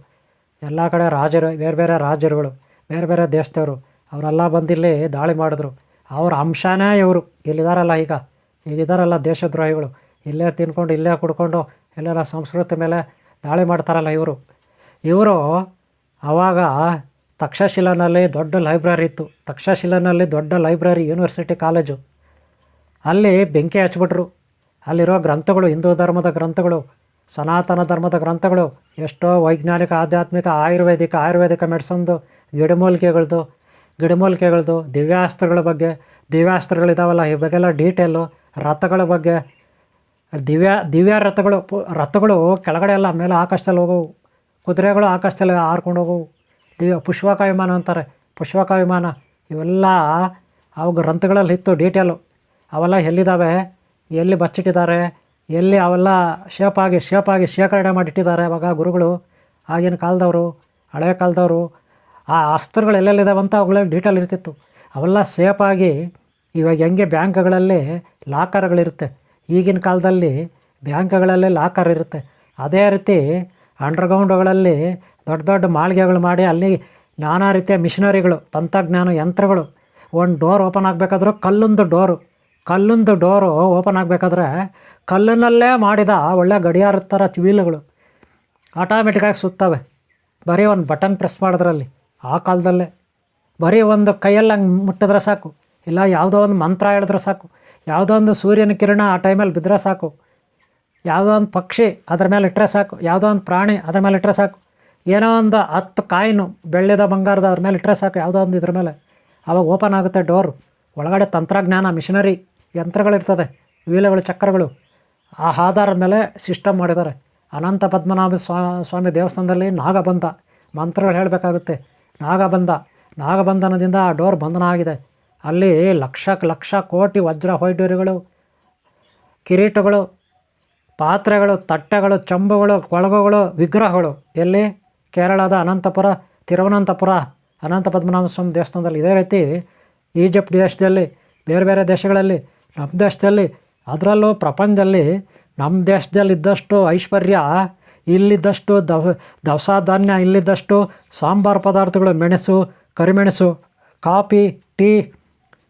ಎಲ್ಲ ಕಡೆ ರಾಜರು, ಬೇರೆ ರಾಜರುಗಳು, ಬೇರೆ ದೇಶದವರು, ಅವರೆಲ್ಲ ಬಂದಿಲ್ಲಿ ದಾಳಿ ಮಾಡಿದ್ರು. ಅವ್ರ ಅಂಶನೇ ಇವರು ಇಲ್ಲಿದ್ದಾರಲ್ಲ. ಈಗಿದ್ದಾರಲ್ಲ ದೇಶದ್ರೋಹಿಗಳು, ಇಲ್ಲೇ ತಿನ್ಕೊಂಡು, ಇಲ್ಲೇ ಕುಡ್ಕೊಂಡು, ಎಲ್ಲರ ಸಂಸ್ಕೃತಿ ಮೇಲೆ ದಾಳಿ ಮಾಡ್ತಾರಲ್ಲ ಇವರು. ಆವಾಗ ತಕ್ಷಶಿಲೆನಲ್ಲಿ ದೊಡ್ಡ ಲೈಬ್ರರಿ ಇತ್ತು. ತಕ್ಷಶಿಲೆನಲ್ಲಿ ದೊಡ್ಡ ಲೈಬ್ರರಿ, ಯೂನಿವರ್ಸಿಟಿ ಕಾಲೇಜು. ಅಲ್ಲಿ ಬೆಂಕಿ ಹಚ್ಬಿಟ್ರು. ಅಲ್ಲಿರೋ ಗ್ರಂಥಗಳು, ಹಿಂದೂ ಧರ್ಮದ ಗ್ರಂಥಗಳು, ಸನಾತನ ಧರ್ಮದ ಗ್ರಂಥಗಳು, ಎಷ್ಟೋ ವೈಜ್ಞಾನಿಕ, ಆಧ್ಯಾತ್ಮಿಕ, ಆಯುರ್ವೇದಿಕ ಮೆಡಿಸನ್ದು, ಗಿಡಮೂಲಿಕೆಗಳದ್ದು, ದಿವ್ಯಾಸ್ತ್ರಗಳ ಬಗ್ಗೆ, ದಿವ್ಯಾಸ್ತ್ರಗಳಿದಾವಲ್ಲ ಈ ಬಗ್ಗೆಲ್ಲ ಡೀಟೇಲು, ರಥಗಳ ಬಗ್ಗೆ ದಿವ್ಯ ರಥಗಳು ಕೆಳಗಡೆ ಎಲ್ಲ ಮೇಲೆ ಆಕಾಶದಲ್ಲಿ ಹೋಗೋವು, ಕುದುರೆಗಳು ಆಕಾಶದಲ್ಲಿ ಹಾರ್ಕೊಂಡು ಹೋಗೋವು. ಪುಷ್ಪಕ ವಿಮಾನ ಅಂತಾರೆ, ಪುಷ್ಪಕ ವಿಮಾನ ಇವೆಲ್ಲ ಅವಾಗ ಗ್ರಂಥಗಳಲ್ಲಿ ಇತ್ತು ಡೀಟೇಲು. ಅವೆಲ್ಲ ಎಲ್ಲಿದ್ದಾವೆ, ಎಲ್ಲಿ ಬಚ್ಚಿಟ್ಟಿದ್ದಾರೆ, ಎಲ್ಲಿ ಅವೆಲ್ಲ ಶೇಪಾಗಿ ಶೇಖರಣೆ ಮಾಡಿಟ್ಟಿದ್ದಾರೆ ಅವಾಗ ಗುರುಗಳು, ಆಗಿನ ಕಾಲದವರು, ಹಳೆಯ ಕಾಲದವರು. ಆ ಅಸ್ತ್ರಗಳು ಎಲ್ಲೆಲ್ಲಿದ್ದಾವೆ ಅಂತ ಅವುಗಳಲ್ಲಿ ಡೀಟೇಲ್ ಇರ್ತಿತ್ತು. ಅವೆಲ್ಲ ಸೇಫಾಗಿ ಇವಾಗ ಹೆಂಗೆ ಬ್ಯಾಂಕ್ಗಳಲ್ಲಿ ಲಾಕರ್ಗಳಿರುತ್ತೆ, ಈಗಿನ ಕಾಲದಲ್ಲಿ ಬ್ಯಾಂಕ್ಗಳಲ್ಲಿ ಲಾಕರ್ ಇರುತ್ತೆ, ಅದೇ ರೀತಿ ಅಂಡರ್ಗ್ರೌಂಡ್ಗಳಲ್ಲಿ ದೊಡ್ಡ ದೊಡ್ಡ ಮಾಳಿಗೆಗಳು ಮಾಡಿ ಅಲ್ಲಿ ನಾನಾ ರೀತಿಯ ಮಿಷನರಿಗಳು, ತಂತ್ರಜ್ಞಾನ ಯಂತ್ರಗಳು. ಒಂದು ಡೋರ್ ಓಪನ್ ಆಗಬೇಕಾದ್ರೂ ಕಲ್ಲಿಂದು ಡೋರು ಓಪನ್ ಆಗಬೇಕಾದ್ರೆ ಕಲ್ಲಿನಲ್ಲೇ ಮಾಡಿದ ಒಳ್ಳೆ ಗಡಿಯಾರದ ಥರ ವೀಲ್ಗಳು ಆಟೋಮೆಟಿಕ್ಕಾಗಿ ಸುತ್ತವೆ. ಬರೀ ಒಂದು ಬಟನ್ ಪ್ರೆಸ್ ಮಾಡಿದ್ರಲ್ಲಿ ಆ ಕಾಲದಲ್ಲೇ ಬರೀ ಒಂದು ಕೈಯಲ್ಲಿ ಹಂಗೆ ಮುಟ್ಟಿದ್ರೆ ಸಾಕು, ಇಲ್ಲ ಯಾವುದೋ ಒಂದು ಮಂತ್ರ ಹೇಳಿದ್ರೆ ಸಾಕು, ಯಾವುದೋ ಒಂದು ಸೂರ್ಯನ ಕಿರಣ ಆ ಟೈಮಲ್ಲಿ ಬಿದ್ದರೆ ಸಾಕು, ಯಾವುದೋ ಒಂದು ಪಕ್ಷಿ ಅದ್ರ ಮೇಲೆ ಇಟ್ಟರೆ ಸಾಕು, ಯಾವುದೋ ಒಂದು ಪ್ರಾಣಿ ಅದ್ರ ಮೇಲೆ ಇಟ್ಟರೆ ಸಾಕು, ಏನೋ ಒಂದು 10 ಕಾಯಿನು ಬೆಳ್ಳಿದ ಬಂಗಾರದ ಅದ್ರ ಮೇಲೆ ಇಟ್ಟರೆ ಸಾಕು, ಯಾವುದೋ ಒಂದು ಇದ್ರ ಮೇಲೆ ಆವಾಗ ಓಪನ್ ಆಗುತ್ತೆ ಡೋರು. ಒಳಗಡೆ ತಂತ್ರಜ್ಞಾನ ಮಿಷನರಿ ಯಂತ್ರಗಳಿರ್ತದೆ, ವೀಲಗಳು, ಚಕ್ರಗಳು. ಆ ಆಧಾರದ ಮೇಲೆ ಸಿಸ್ಟಮ್ ಮಾಡಿದ್ದಾರೆ. ಅನಂತ ಪದ್ಮನಾಭ ಸ್ವಾಮಿ ದೇವಸ್ಥಾನದಲ್ಲಿ ನಾಗಬಂಧ ಮಂತ್ರಗಳು ಹೇಳಬೇಕಾಗುತ್ತೆ. ನಾಗಬಂಧನದಿಂದ ಆ ಡೋರ್ ಬಂಧನ ಆಗಿದೆ. ಅಲ್ಲಿ ಲಕ್ಷ ಕೋಟಿ ವಜ್ರ ವೈಡೂರ್ಯಗಳು, ಕಿರೀಟಗಳು, ಪಾತ್ರೆಗಳು, ತಟ್ಟೆಗಳು, ಚಂಬುಗಳು, ಕೊಳಗುಗಳು, ವಿಗ್ರಹಗಳು ಎಲ್ಲಿ ಕೇರಳದ ಅನಂತಪುರ, ತಿರುವನಂತಪುರ ಅನಂತ ಪದ್ಮನಾಭ ಸ್ವಾಮಿ ದೇವಸ್ಥಾನದಲ್ಲಿ. ಇದೇ ರೀತಿ ಈಜಿಪ್ಟ್ ದೇಶದಲ್ಲಿ, ಬೇರೆ ಬೇರೆ ದೇಶಗಳಲ್ಲಿ, ನಮ್ಮ ದೇಶದಲ್ಲಿ, ಅದರಲ್ಲೂ ಪ್ರಪಂಚದಲ್ಲಿ ನಮ್ಮ ದೇಶದಲ್ಲಿದ್ದಷ್ಟು ಐಶ್ವರ್ಯ ಇಲ್ಲಿದ್ದಷ್ಟು ದವಸ ಧಾನ್ಯ, ಇಲ್ಲಿದ್ದಷ್ಟು ಸಾಂಬಾರು ಪದಾರ್ಥಗಳು, ಮೆಣಸು, ಕರಿಮೆಣಸು, ಕಾಫಿ, ಟೀ,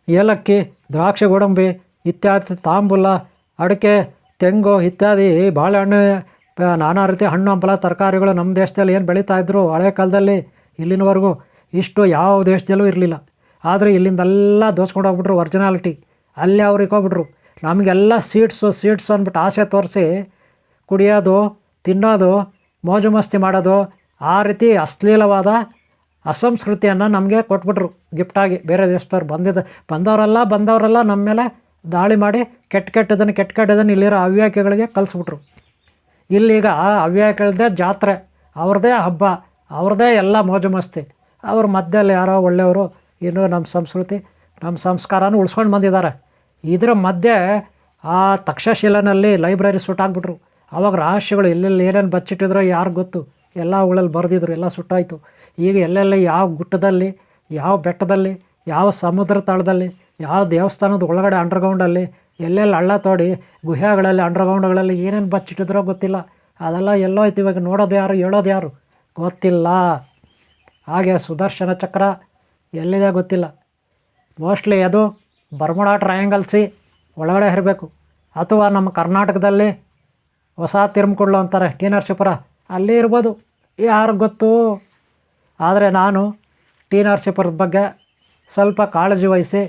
ಏಲಕ್ಕಿ, ದ್ರಾಕ್ಷಿ ಗೋಡಂಬಿ ಇತ್ಯಾದಿ, ತಾಂಬೂಲ, ಅಡಿಕೆ, ತೆಂಗು ಇತ್ಯಾದಿ, ಬಾಳೆಹಣ್ಣು, ನಾನಾ ರೀತಿ ಹಣ್ಣು ಹಂಪಲ ತರಕಾರಿಗಳು ನಮ್ಮ ದೇಶದಲ್ಲಿ ಏನು ಬೆಳೀತಾಯಿದ್ರು ಹಳೆ ಕಾಲದಲ್ಲಿ ಇಲ್ಲಿನವರೆಗೂ ಇಷ್ಟು ಯಾವ ದೇಶದಲ್ಲೂ ಇರಲಿಲ್ಲ. ಆದರೆ ಇಲ್ಲಿಂದೆಲ್ಲ ದೋಚ್ಕೊಂಡು ಹೋಗ್ಬಿಟ್ರು ಒರಿಜಿನಾಲಿಟಿ. ಅಲ್ಲಿ ಅವ್ರಿಗೆ ಹೋಗ್ಬಿಟ್ರು. ನಮಗೆಲ್ಲ ಸೀಟ್ಸು ಅಂದ್ಬಿಟ್ಟು ಆಸೆ ತೋರಿಸಿ ಕುಡಿಯೋದು, ತಿನ್ನೋದು, ಮೋಜು ಮಸ್ತಿ ಮಾಡೋದು, ಆ ರೀತಿ ಅಶ್ಲೀಲವಾದ ಅಸಂಸ್ಕೃತಿಯನ್ನು ನಮಗೆ ಕೊಟ್ಬಿಟ್ರು ಗಿಫ್ಟಾಗಿ. ಬೇರೆ ದೇಶದವ್ರು ಬಂದವರೆಲ್ಲ ನಮ್ಮ ಮೇಲೆ ದಾಳಿ ಮಾಡಿ ಕೆಟ್ಟದನ್ನು ಇಲ್ಲಿರೋ ಹವ್ಯಾಕಿಗಳಿಗೆ ಕಲಿಸ್ಬಿಟ್ರು. ಇಲ್ಲೀಗ ಹವ್ಯಾಕಿಗಳದ್ದೇ ಜಾತ್ರೆ, ಅವ್ರದ್ದೇ ಹಬ್ಬ, ಅವ್ರದ್ದೇ ಎಲ್ಲ ಮೋಜು ಮಸ್ತಿ. ಅವ್ರ ಮಧ್ಯದಲ್ಲಿ ಯಾರೋ ಒಳ್ಳೆಯವರು ಇನ್ನೂ ನಮ್ಮ ಸಂಸ್ಕೃತಿ, ನಮ್ಮ ಸಂಸ್ಕಾರನೂ ಉಳಿಸ್ಕೊಂಡು ಬಂದಿದ್ದಾರೆ. ಇದರ ಮಧ್ಯೆ ಆ ತಕ್ಷಶಿಲೆನಲ್ಲಿ ಲೈಬ್ರರಿ ಸುಟ್ಟಾಕ್ಬಿಟ್ರು. ಆವಾಗ ರಹಸ್ಯಗಳು ಎಲ್ಲೆಲ್ಲಿ ಏನೇನು ಬಚ್ಚಿಟ್ಟಿದ್ರೋ ಯಾರಿಗೆ ಗೊತ್ತು, ಎಲ್ಲ ಅವುಗಳಲ್ಲಿ ಬರೆದಿದ್ರು, ಎಲ್ಲ ಸುಟ್ಟಾಯಿತು. ಈಗ ಎಲ್ಲೆಲ್ಲಿ ಯಾವ ಗುಟ್ಟದಲ್ಲಿ, ಯಾವ ಬೆಟ್ಟದಲ್ಲಿ, ಯಾವ ಸಮುದ್ರ ತಳದಲ್ಲಿ, ಯಾವ ದೇವಸ್ಥಾನದ ಒಳಗಡೆ ಅಂಡರ್ಗ್ರೌಂಡಲ್ಲಿ, ಎಲ್ಲೆಲ್ಲಿ ಹಳ್ಳ ತೋಡಿ ಗುಹೆಗಳಲ್ಲಿ ಅಂಡರ್ಗ್ರೌಂಡ್ಗಳಲ್ಲಿ ಏನೇನು ಬಚ್ಚಿಟ್ಟಿದ್ರೋ ಗೊತ್ತಿಲ್ಲ. ಅದೆಲ್ಲ ಎಲ್ಲೋ ಐತಿ. ಇವಾಗ ನೋಡೋದು ಯಾರು, ಹೇಳೋದು ಯಾರು ಗೊತ್ತಿಲ್ಲ. ಹಾಗೆ ಸುದರ್ಶನ ಚಕ್ರ ಎಲ್ಲಿದೆ ಗೊತ್ತಿಲ್ಲ. ಮೋಸ್ಟ್ಲಿ ಅದು ಬರ್ಮುಡಾ ಟ್ರಯಾಂಗಲ್ ಸಿ ಒಳಗಡೆ ಇರಬೇಕು, ಅಥವಾ ನಮ್ಮ ಕರ್ನಾಟಕದಲ್ಲಿ ಹೊಸ ತಿರುಮಕುಡ್ಲು ಅಂತಾರೆ, ಟಿ ನರಸೀಪುರ, ಅಲ್ಲಿ ಇರ್ಬೋದು, ಯಾರಿಗೆ ಗೊತ್ತು. ಆದರೆ ನಾನು ಟಿ ನರಸೀಪುರದ ಬಗ್ಗೆ ಸ್ವಲ್ಪ ಕಾಳಜಿ ವಹಿಸಿ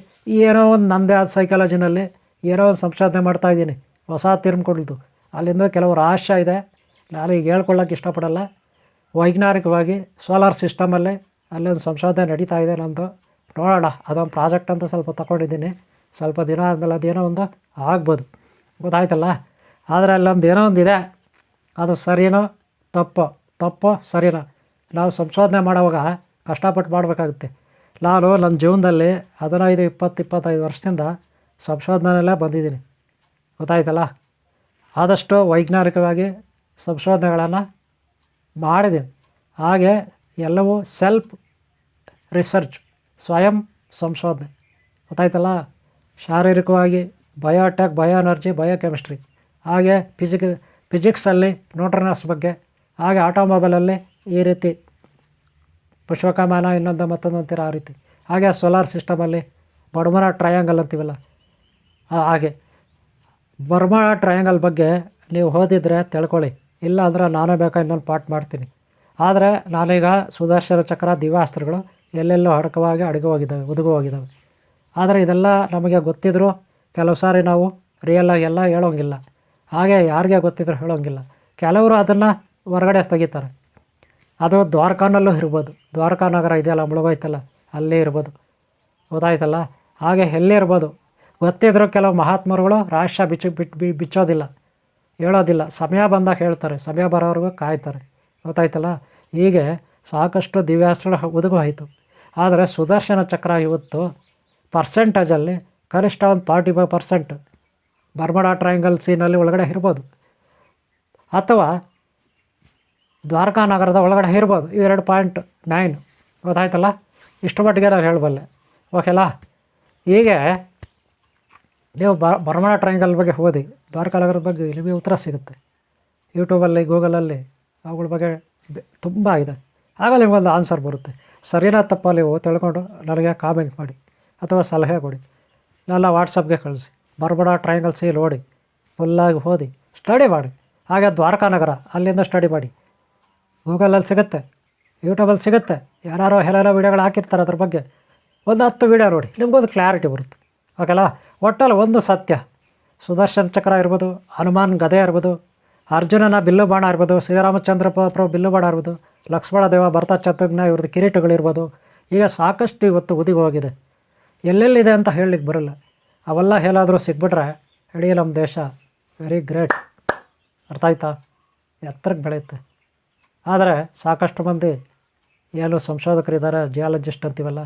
ಏನೋ ಒಂದು ನನ್ನದೇ ಆದ ಸೈಕಾಲಜಿನಲ್ಲಿ ಏನೋ ಒಂದು ಸಂಶೋಧನೆ ಮಾಡ್ತಾಯಿದ್ದೀನಿ. ಹೊಸ ತಿರುಮಕುಡ್ಲದು ಅಲ್ಲಿಂದ ಕೆಲವು ರಹಸ್ಯ ಇದೆ, ನಾನು ಈಗ ಹೇಳ್ಕೊಳ್ಳೋಕೆ ಇಷ್ಟಪಡಲ್ಲ. ವೈಜ್ಞಾನಿಕವಾಗಿ ಸೋಲಾರ್ ಸಿಸ್ಟಮಲ್ಲಿ ಅಲ್ಲೊಂದು ಸಂಶೋಧನೆ ನಡೀತಾ ಇದೆ ನಮ್ಮದು. ನೋಡೋಣ, ಅದೊಂದು ಪ್ರಾಜೆಕ್ಟ್ ಅಂತ ಸ್ವಲ್ಪ ತಗೊಂಡಿದ್ದೀನಿ. ಸ್ವಲ್ಪ ದಿನ ಆದಮೇಲೆ ಅದೇನೋ ಒಂದು ಆಗ್ಬೋದು, ಗೊತ್ತಾಯ್ತಲ್ಲ. ಆದರೆ ಅಲ್ಲೊಂದು ಏನೋ ಒಂದಿದೆ, ಅದು ಸರಿನೋ ತಪ್ಪೋ ಸರಿನೋ ನಾವು ಸಂಶೋಧನೆ ಮಾಡೋವಾಗ ಕಷ್ಟಪಟ್ಟು ಮಾಡಬೇಕಾಗುತ್ತೆ. ನಾನು ನನ್ನ ಜೀವನದಲ್ಲಿ 15-20-25 ವರ್ಷದಿಂದ ಸಂಶೋಧನೆಯಲ್ಲೇ ಬಂದಿದ್ದೀನಿ, ಗೊತ್ತಾಯ್ತಲ್ಲ. ಆದಷ್ಟು ವೈಜ್ಞಾನಿಕವಾಗಿ ಸಂಶೋಧನೆಗಳನ್ನು ಮಾಡಿದ್ದೀನಿ. ಹಾಗೆ ಎಲ್ಲವೂ ಸೆಲ್ಫ್ ರಿಸರ್ಚ್, ಸ್ವಯಂ ಸಂಶೋಧನೆ, ಗೊತ್ತಾಯ್ತಲ್ಲ. ಶಾರೀರಿಕವಾಗಿ ಬಯೋಟೆಕ್, ಬಯೋ ಎನರ್ಜಿ, ಬಯೋಕೆಮಿಸ್ಟ್ರಿ, ಹಾಗೆ ಫಿಸಿಕ್ಸಲ್ಲಿ ನ್ಯೂಟ್ರಾನ್ಸ್ ಬಗ್ಗೆ, ಹಾಗೆ ಆಟೋಮೊಬೈಲಲ್ಲಿ ಈ ರೀತಿ ಪುಷ್ಪಕಮಾನ ಇನ್ನೊಂದು ಮತ್ತೊಂದು ಅಂತೀರ ಆ ರೀತಿ. ಹಾಗೆ ಸೋಲಾರ್ ಸಿಸ್ಟಮಲ್ಲಿ ಬರ್ಮುಡಾ ಟ್ರಯಾಂಗಲ್ ಅಂತೀವಲ್ಲ, ಹಾಗೆ ಬರ್ಮುಡಾ ಟ್ರಯಾಂಗಲ್ ಬಗ್ಗೆ ನೀವು ಓದಿದರೆ ತಿಳ್ಕೊಳ್ಳಿ. ಇಲ್ಲ ಅಂದರೆ ನಾನೇ ಬೇಕಾ ಇನ್ನೊಂದು ಪಾಠ ಮಾಡ್ತೀನಿ. ಆದರೆ ನಾನೀಗ ಸುದರ್ಶನ ಚಕ್ರ, ದಿವ್ಯಾಸ್ತ್ರಗಳು ಎಲ್ಲೆಲ್ಲೋ ಅಡಕವಾಗಿ ಒದಗಿ ಹೋಗಿದ್ದಾವೆ. ಆದರೆ ಇದೆಲ್ಲ ನಮಗೆ ಗೊತ್ತಿದ್ದರೂ ಕೆಲವು ಸಾರಿ ನಾವು ರಿಯಲಾಗಿ ಎಲ್ಲ ಹೇಳೋಂಗಿಲ್ಲ. ಹಾಗೆ ಯಾರಿಗೆ ಗೊತ್ತಿದ್ರೂ ಹೇಳೋಂಗಿಲ್ಲ. ಕೆಲವರು ಅದನ್ನು ಹೊರಗಡೆ ತೆಗಿತಾರೆ. ಅದು ದ್ವಾರಕಾನಲ್ಲೂ ಇರ್ಬೋದು, ದ್ವಾರಕಾ ನಗರ ಇದೆಯಲ್ಲ ಮುಳುಗೋಯ್ತಲ್ಲ, ಅಲ್ಲೇ ಇರ್ಬೋದು, ಗೊತ್ತಾಯ್ತಲ್ಲ. ಹಾಗೆ ಎಲ್ಲೇ ಇರ್ಬೋದು. ಗೊತ್ತಿದ್ದರೂ ಕೆಲವು ಮಹಾತ್ಮರುಗಳು ರಹಸ್ಯ ಬಿಚ್ಚೋದಿಲ್ಲ. ಹೇಳೋದಿಲ್ಲ, ಸಮಯ ಬಂದಾಗ ಹೇಳ್ತಾರೆ, ಸಮಯ ಬರೋವರೆಗೂ ಕಾಯ್ತಾರೆ. ಗೊತ್ತಾಯ್ತಲ್ಲ. ಹೀಗೆ ಸಾಕಷ್ಟು ದಿವ್ಯಾಸ್ತ್ರಗಳು ಒದಗು ಆಯಿತು. ಆದರೆ ಸುದರ್ಶನ ಚಕ್ರ ಇವತ್ತು ಪರ್ಸೆಂಟೇಜಲ್ಲಿ ಕನಿಷ್ಠ ಒಂದು 45% ಬರ್ಮುಡಾ ಟ್ರಯಾಂಗಲ್ ಸೀನಲ್ಲಿ ಒಳಗಡೆ ಇರ್ಬೋದು, ಅಥವಾ ದ್ವಾರಕಾ ನಗರದ ಒಳಗಡೆ ಇರ್ಬೋದು. 2.9 ಗೊತ್ತಾಯ್ತಲ್ಲ. ಇಷ್ಟು ಮಟ್ಟಿಗೆ ನಾನು ಹೇಳಬಲ್ಲೆ. ಓಕೆಲಾ. ಹೀಗೆ ನೀವು ಬರ್ಮುಡಾ ಟ್ರಯಾಂಗಲ್ ಬಗ್ಗೆ ಓದಿ, ದ್ವಾರಕಾ ನಗರದ ಬಗ್ಗೆ ನಿಮಗೆ ಉತ್ತರ ಸಿಗುತ್ತೆ. ಯೂಟ್ಯೂಬಲ್ಲಿ, ಗೂಗಲಲ್ಲಿ ಅವುಗಳ ಬಗ್ಗೆ ತುಂಬ ಇದೆ. ಆಗ ನಿಮಗೊಂದು ಆನ್ಸರ್ ಬರುತ್ತೆ. ಸರಿನಾ ತಪ್ಪ ನೀವು ತಿಳ್ಕೊಂಡು ನನಗೆ ಕಾಮೆಂಟ್ ಮಾಡಿ ಅಥವಾ ಸಲಹೆ ಕೊಡಿ, ಇಲ್ಲ ವಾಟ್ಸಪ್ಗೆ ಕಳಿಸಿ. ಬರ್ಮುಡಾ ಟ್ರಯಾಂಗಲ್ ಸೀ ನೋಡಿ, ಫುಲ್ಲಾಗಿ ಓದಿ, ಸ್ಟಡಿ ಮಾಡಿ. ಹಾಗೆ ದ್ವಾರಕಾ ನಗರ ಅಲ್ಲಿಂದ ಸ್ಟಡಿ ಮಾಡಿ. ಗೂಗಲಲ್ಲಿ ಸಿಗುತ್ತೆ, ಯೂಟ್ಯೂಬಲ್ಲಿ ಸಿಗುತ್ತೆ. ಯಾರೋ ಎಲ್ಲಾರೋ ವೀಡಿಯೋಗಳು ಹಾಕಿರ್ತಾರೆ ಅದ್ರ ಬಗ್ಗೆ. ಒಂದು 10 ವೀಡಿಯೋ ನೋಡಿ, ನಿಮಗೊಂದು ಕ್ಲಾರಿಟಿ ಬರುತ್ತೆ. ಓಕೆಲಾ. ಒಟ್ಟಲ್ಲಿ ಒಂದು ಸತ್ಯ, ಸುದರ್ಶನ ಚಕ್ರ ಇರ್ಬೋದು, ಹನುಮಾನ್ ಗದೆ ಇರ್ಬೋದು, ಅರ್ಜುನನ ಬಿಲ್ಲು ಬಾಣ ಇರ್ಬೋದು, ಶ್ರೀರಾಮಚಂದ್ರ ಪ್ರಭು ಬಿಲ್ಲು ಬಾಣ ಇರ್ಬೋದು, ಲಕ್ಷ್ಮಣ ದೇವ, ಭರತ ಶತ್ರುಘ್ನ ಇವ್ರದ್ದು ಕಿರೀಟಗಳಿರ್ಬೋದು. ಈಗ ಸಾಕಷ್ಟು ಇವತ್ತು ಉದಿಗೆ ಹೋಗಿದೆ. ಎಲ್ಲೆಲ್ಲಿದೆ ಅಂತ ಹೇಳಲಿಕ್ಕೆ ಬರೋಲ್ಲ. ಅವೆಲ್ಲ ಎಲ್ಲಾದರೂ ಸಿಗ್ಬಿಟ್ರೆ ಇಡೀ ನಮ್ಮ ದೇಶ ವೆರಿ ಗ್ರೇಟ್. ಅರ್ಥ ಆಯ್ತಾ? ಎತ್ತರಕ್ಕೆ ಬೆಳೆಯುತ್ತೆ. ಆದರೆ ಸಾಕಷ್ಟು ಮಂದಿ ಏನು ಸಂಶೋಧಕರಿದ್ದಾರೆ, ಜಿಯಾಲಜಿಸ್ಟ್ ಅಂತೀವಲ್ಲ,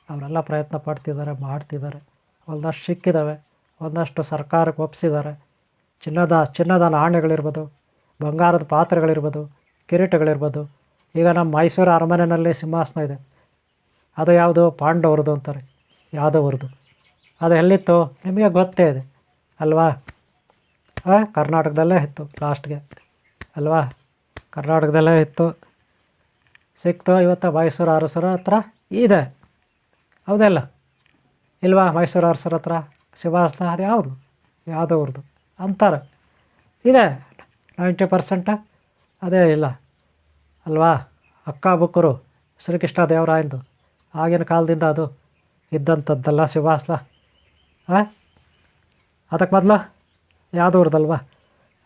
ಅವರೆಲ್ಲ ಪ್ರಯತ್ನ ಪಡ್ತಿದ್ದಾರೆ, ಮಾಡ್ತಿದ್ದಾರೆ. ಒಂದಷ್ಟು ಸಿಕ್ಕಿದ್ದಾವೆ, ಒಂದಷ್ಟು ಸರ್ಕಾರಕ್ಕೆ ಒಪ್ಪಿಸಿದ್ದಾರೆ. ಚಿನ್ನದ ನಾಣ್ಯಗಳಿರ್ಬೋದು, ಬಂಗಾರದ ಪಾತ್ರೆಗಳಿರ್ಬೋದು, ಕಿರೀಟಗಳಿರ್ಬೋದು. ಈಗ ನಮ್ಮ ಮೈಸೂರು ಅರಮನೆಯಲ್ಲಿ ಸಿಂಹಾಸನ ಇದೆ. ಅದು ಯಾವುದು? ಪಾಂಡವರದು ಅಂತಾರೆ, ಯಾದವರದು. ಅದು ಎಲ್ಲಿತ್ತು ನಿಮಗೆ ಗೊತ್ತೇ ಇದೆ ಅಲ್ವಾ? ಕರ್ನಾಟಕದಲ್ಲೇ ಇತ್ತು ಲಾಸ್ಟ್ಗೆ ಅಲ್ವಾ? ಕರ್ನಾಟಕದಲ್ಲೇ ಇತ್ತು, ಸಿಕ್ತು. ಇವತ್ತು ಮೈಸೂರು ಅರಸರ ಹತ್ರ ಇದೆ, ಹೌದಲ್ಲ ಇಲ್ವಾ? ಮೈಸೂರು ಅರಸರ ಹತ್ರ ಸಿಂಹಾಸನ ಅದು ಯಾವುದು? ಯಾದವ್ರದ್ದು ಅಂತಾರೆ. ಇದೆ 90% ಅದೇ ಇಲ್ಲ ಅಲ್ವಾ? ಅಕ್ಕ ಬುಕ್ಕರು ಶ್ರೀಕೃಷ್ಣ ದೇವರಾಯಂದು ಆಗಿನ ಕಾಲದಿಂದ ಅದು ಇದ್ದಂಥದ್ದಲ್ಲ ಸಿಂಹಾಸನ. ಅದಕ್ಕೆ ಮೊದಲು ಯಾದವ್ರದ್ದಲ್ವ?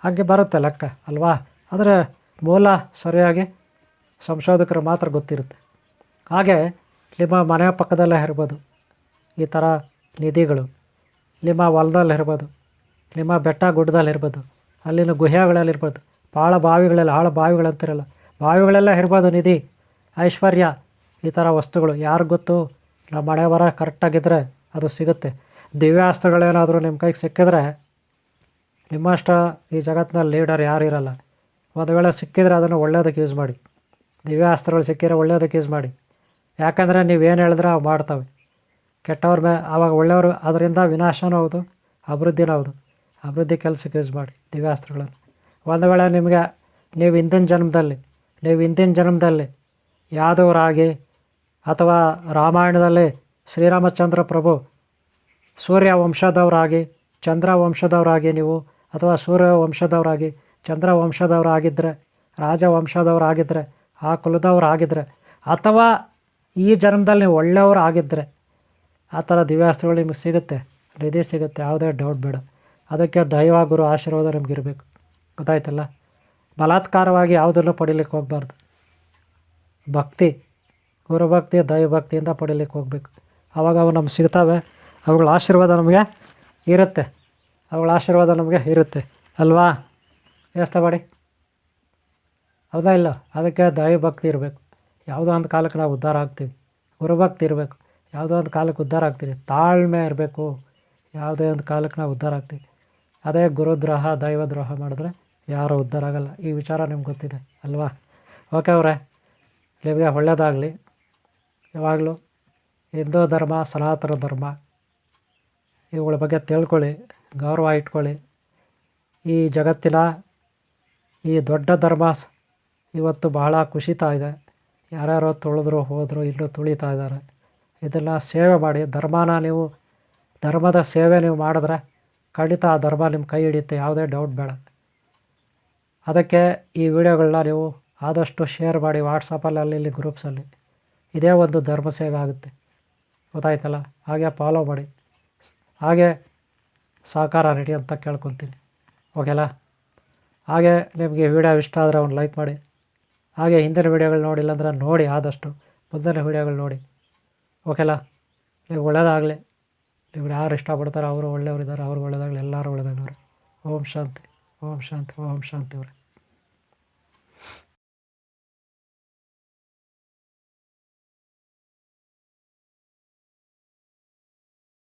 ಹಾಗೆ ಬರುತ್ತೆ ಲೆಕ್ಕ ಅಲ್ವಾ? ಆದರೆ ಮೂಲ ಸರಿಯಾಗಿ ಸಂಶೋಧಕರು ಮಾತ್ರ ಗೊತ್ತಿರುತ್ತೆ. ಹಾಗೆ ನಿಮ್ಮ ಮನೆ ಪಕ್ಕದಲ್ಲೇ ಇರ್ಬೋದು ಈ ಥರ ನಿಧಿಗಳು, ನಿಮ್ಮ ಹೊಲದಲ್ಲಿರ್ಬೋದು, ನಿಮ್ಮ ಬೆಟ್ಟ ಗುಡ್ಡದಲ್ಲಿರ್ಬೋದು, ಅಲ್ಲಿನ ಗುಹೆಗಳಲ್ಲಿರ್ಬೋದು, ಭಾಳ ಬಾವಿಗಳಲ್ಲಿ, ಆಳ ಬಾವಿಗಳಂತಿರಲ್ಲ, ಬಾವಿಗಳೆಲ್ಲ ಇರ್ಬೋದು ನಿಧಿ, ಐಶ್ವರ್ಯ, ಈ ಥರ ವಸ್ತುಗಳು. ಯಾರಿಗೆ ಗೊತ್ತು? ನಮ್ಮ ಮನೆ ಬರ ಕರೆಕ್ಟಾಗಿದ್ದರೆ ಅದು ಸಿಗುತ್ತೆ. ದಿವ್ಯಾಸ್ತ್ರಗಳೇನಾದರೂ ನಿಮ್ಮ ಕೈಗೆ ಸಿಕ್ಕಿದ್ರೆ ನಿಮ್ಮಷ್ಟು ಈ ಜಗತ್ತಿನಲ್ಲಿ ಲೀಡರ್ ಯಾರು ಇರಲ್ಲ. ಒಂದು ವೇಳೆ ಸಿಕ್ಕಿದರೆ ಅದನ್ನು ಒಳ್ಳೆಯದಕ್ಕೆ ಯೂಸ್ ಮಾಡಿ. ದಿವ್ಯಾಸ್ತ್ರಗಳು ಸಿಕ್ಕಿದ್ರೆ ಒಳ್ಳೆಯದಕ್ಕೆ ಯೂಸ್ ಮಾಡಿ. ಯಾಕಂದರೆ ನೀವೇನು ಹೇಳಿದ್ರೆ ಅವು ಮಾಡ್ತವೆ. ಕೆಟ್ಟವ್ರ ಆವಾಗ ಒಳ್ಳೆಯವರು, ಅದರಿಂದ ವಿನಾಶನೂ ಹೌದು, ಅಭಿವೃದ್ಧಿನೂ ಹೌದು. ಅಭಿವೃದ್ಧಿ ಕೆಲಸಕ್ಕೆ ಯೂಸ್ ಮಾಡಿ ದಿವ್ಯಾಸ್ತ್ರಗಳನ್ನು. ಒಂದು ವೇಳೆ ನಿಮಗೆ ನೀವು ಹಿಂದಿನ ಜನ್ಮದಲ್ಲಿ ಯಾದವರಾಗಿ, ಅಥವಾ ರಾಮಾಯಣದಲ್ಲಿ ಶ್ರೀರಾಮಚಂದ್ರ ಪ್ರಭು ಸೂರ್ಯ ವಂಶದವರಾಗಿ, ಚಂದ್ರ ವಂಶದವರಾಗಿ ನೀವು, ಅಥವಾ ಸೂರ್ಯ ವಂಶದವರಾಗಿ ಚಂದ್ರ ವಂಶದವರಾಗಿದ್ದರೆ, ರಾಜವಂಶದವರಾಗಿದ್ದರೆ, ಆ ಕುಲದವರಾಗಿದ್ದರೆ, ಅಥವಾ ಈ ಜನ್ಮದಲ್ಲಿ ನೀವು ಒಳ್ಳೆಯವರು ಆಗಿದ್ದರೆ, ಆ ಥರ ದಿವ್ಯಾಸ್ತ್ರಗಳು ನಿಮಗೆ ಸಿಗುತ್ತೆ, ನಿಧಿ ಸಿಗುತ್ತೆ, ಯಾವುದೇ ಡೌಟ್ ಬೇಡ. ಅದಕ್ಕೆ ದೈವ ಗುರು ಆಶೀರ್ವಾದ ನಮಗಿರಬೇಕು. ಗೊತ್ತಾಯ್ತಲ್ಲ. ಬಲಾತ್ಕಾರವಾಗಿ ಯಾವುದನ್ನು ಪಡೀಲಿಕ್ಕೆ ಹೋಗಬಾರ್ದು. ಭಕ್ತಿ, ಗುರುಭಕ್ತಿ, ದೈವಭಕ್ತಿಯಿಂದ ಪಡೀಲಿಕ್ಕೆ ಹೋಗಬೇಕು. ಆವಾಗ ಅವು ನಮ್ಗೆ ಸಿಗ್ತವೆ. ಅವುಗಳ ಆಶೀರ್ವಾದ ನಮಗೆ ಇರುತ್ತೆ ಅಲ್ವಾ? ಯೋಚನೆ ಮಾಡಿ, ಹೌದಾ ಇಲ್ಲ? ಅದಕ್ಕೆ ದೈವಭಕ್ತಿ ಇರಬೇಕು. ಯಾವುದೋ ಒಂದು ಕಾಲಕ್ಕೆ ನಾವು ಉದ್ಧಾರ ಆಗ್ತೀವಿ. ಗುರುಭಕ್ತಿ ಇರಬೇಕು, ಯಾವುದೋ ಒಂದು ಕಾಲಕ್ಕೆ ಉದ್ಧಾರ ಆಗ್ತೀವಿ. ತಾಳ್ಮೆ ಇರಬೇಕು, ಯಾವುದೇ ಒಂದು ಕಾಲಕ್ಕೆ ನಾವು ಉದ್ಧಾರ ಆಗ್ತೀವಿ. ಅದೇ ಗುರುದ್ರೋಹ, ದೈವದ್ರೋಹ ಮಾಡಿದ್ರೆ ಯಾರೂ ಉದ್ಧಾರ ಆಗೋಲ್ಲ. ಈ ವಿಚಾರ ನಿಮ್ಗೆ ಗೊತ್ತಿದೆ ಅಲ್ವಾ? ಓಕೆ ಅವರೇ, ನಿಮಗೆ ಒಳ್ಳೆಯದಾಗಲಿ. ಯಾವಾಗಲೂ ಹಿಂದೂ ಧರ್ಮ, ಸನಾತನ ಧರ್ಮ ಇವುಗಳ ಬಗ್ಗೆ ತಿಳ್ಕೊಳ್ಳಿ, ಗೌರವ ಇಟ್ಕೊಳ್ಳಿ. ಈ ಜಗತ್ತಿನ ಈ ದೊಡ್ಡ ಧರ್ಮ ಇವತ್ತು ಬಹಳ ಕುಸಿತಾ ಇದೆ. ಯಾರ್ಯಾರೋ ತುಳಿದ್ರು ಹೋದರು, ಇನ್ನೂ ತುಳಿತಾ ಇದ್ದಾರೆ. ಇದನ್ನು ಸೇವೆ ಮಾಡಿ. ಧರ್ಮದ ಸೇವೆ ನೀವು ಮಾಡಿದ್ರೆ ಖಂಡಿತ ಆ ಧರ್ಮ ನಿಮ್ಮ ಕೈ ಹಿಡಿಯುತ್ತೆ, ಯಾವುದೇ ಡೌಟ್ ಬೇಡ. ಅದಕ್ಕೆ ಈ ವಿಡಿಯೋಗಳನ್ನ ನೀವು ಆದಷ್ಟು ಶೇರ್ ಮಾಡಿ, ವಾಟ್ಸಪ್ಪಲ್ಲಿ, ಅಲ್ಲಿ ಗ್ರೂಪ್ಸಲ್ಲಿ. ಇದೇ ಒಂದು ಧರ್ಮ ಸೇವೆ ಆಗುತ್ತೆ. ಗೊತ್ತಾಯ್ತಲ್ಲ? ಹಾಗೆ ಫಾಲೋ ಮಾಡಿ, ಹಾಗೆ ಸಹಕಾರ ನೀಡಿ ಅಂತ ಕೇಳ್ಕೊತೀನಿ. ಓಕೆಲಾ? ಹಾಗೆ ನಿಮಗೆ ವಿಡಿಯೋ ಇಷ್ಟ ಆದರೆ ಒಂದು ಲೈಕ್ ಮಾಡಿ. ಹಾಗೆ ಹಿಂದಿನ ವೀಡಿಯೋಗಳು ನೋಡಿಲ್ಲ ಅಂದರೆ ನೋಡಿ, ಆದಷ್ಟು ಮುಂದಿನ ವೀಡಿಯೋಗಳು ನೋಡಿ. ಓಕೆಲಾ? ನೀವು ಒಳ್ಳೆಯದಾಗಲಿ. ನೀವು ಯಾರು ಇಷ್ಟಪಡ್ತಾರೋ ಅವರು ಒಳ್ಳೆಯವರಿದ್ದಾರೆ, ಅವ್ರಿಗೆ ಒಳ್ಳೆಯದಾಗಲಿ, ಎಲ್ಲರೂ ಒಳ್ಳೆಯದಾಗಲಿ. ಓಂ ಶಾಂತಿ. ಓಂ ಶಾಂತಿ ಓಂ ಶಾಂತಿ ಅವ್ರೆ.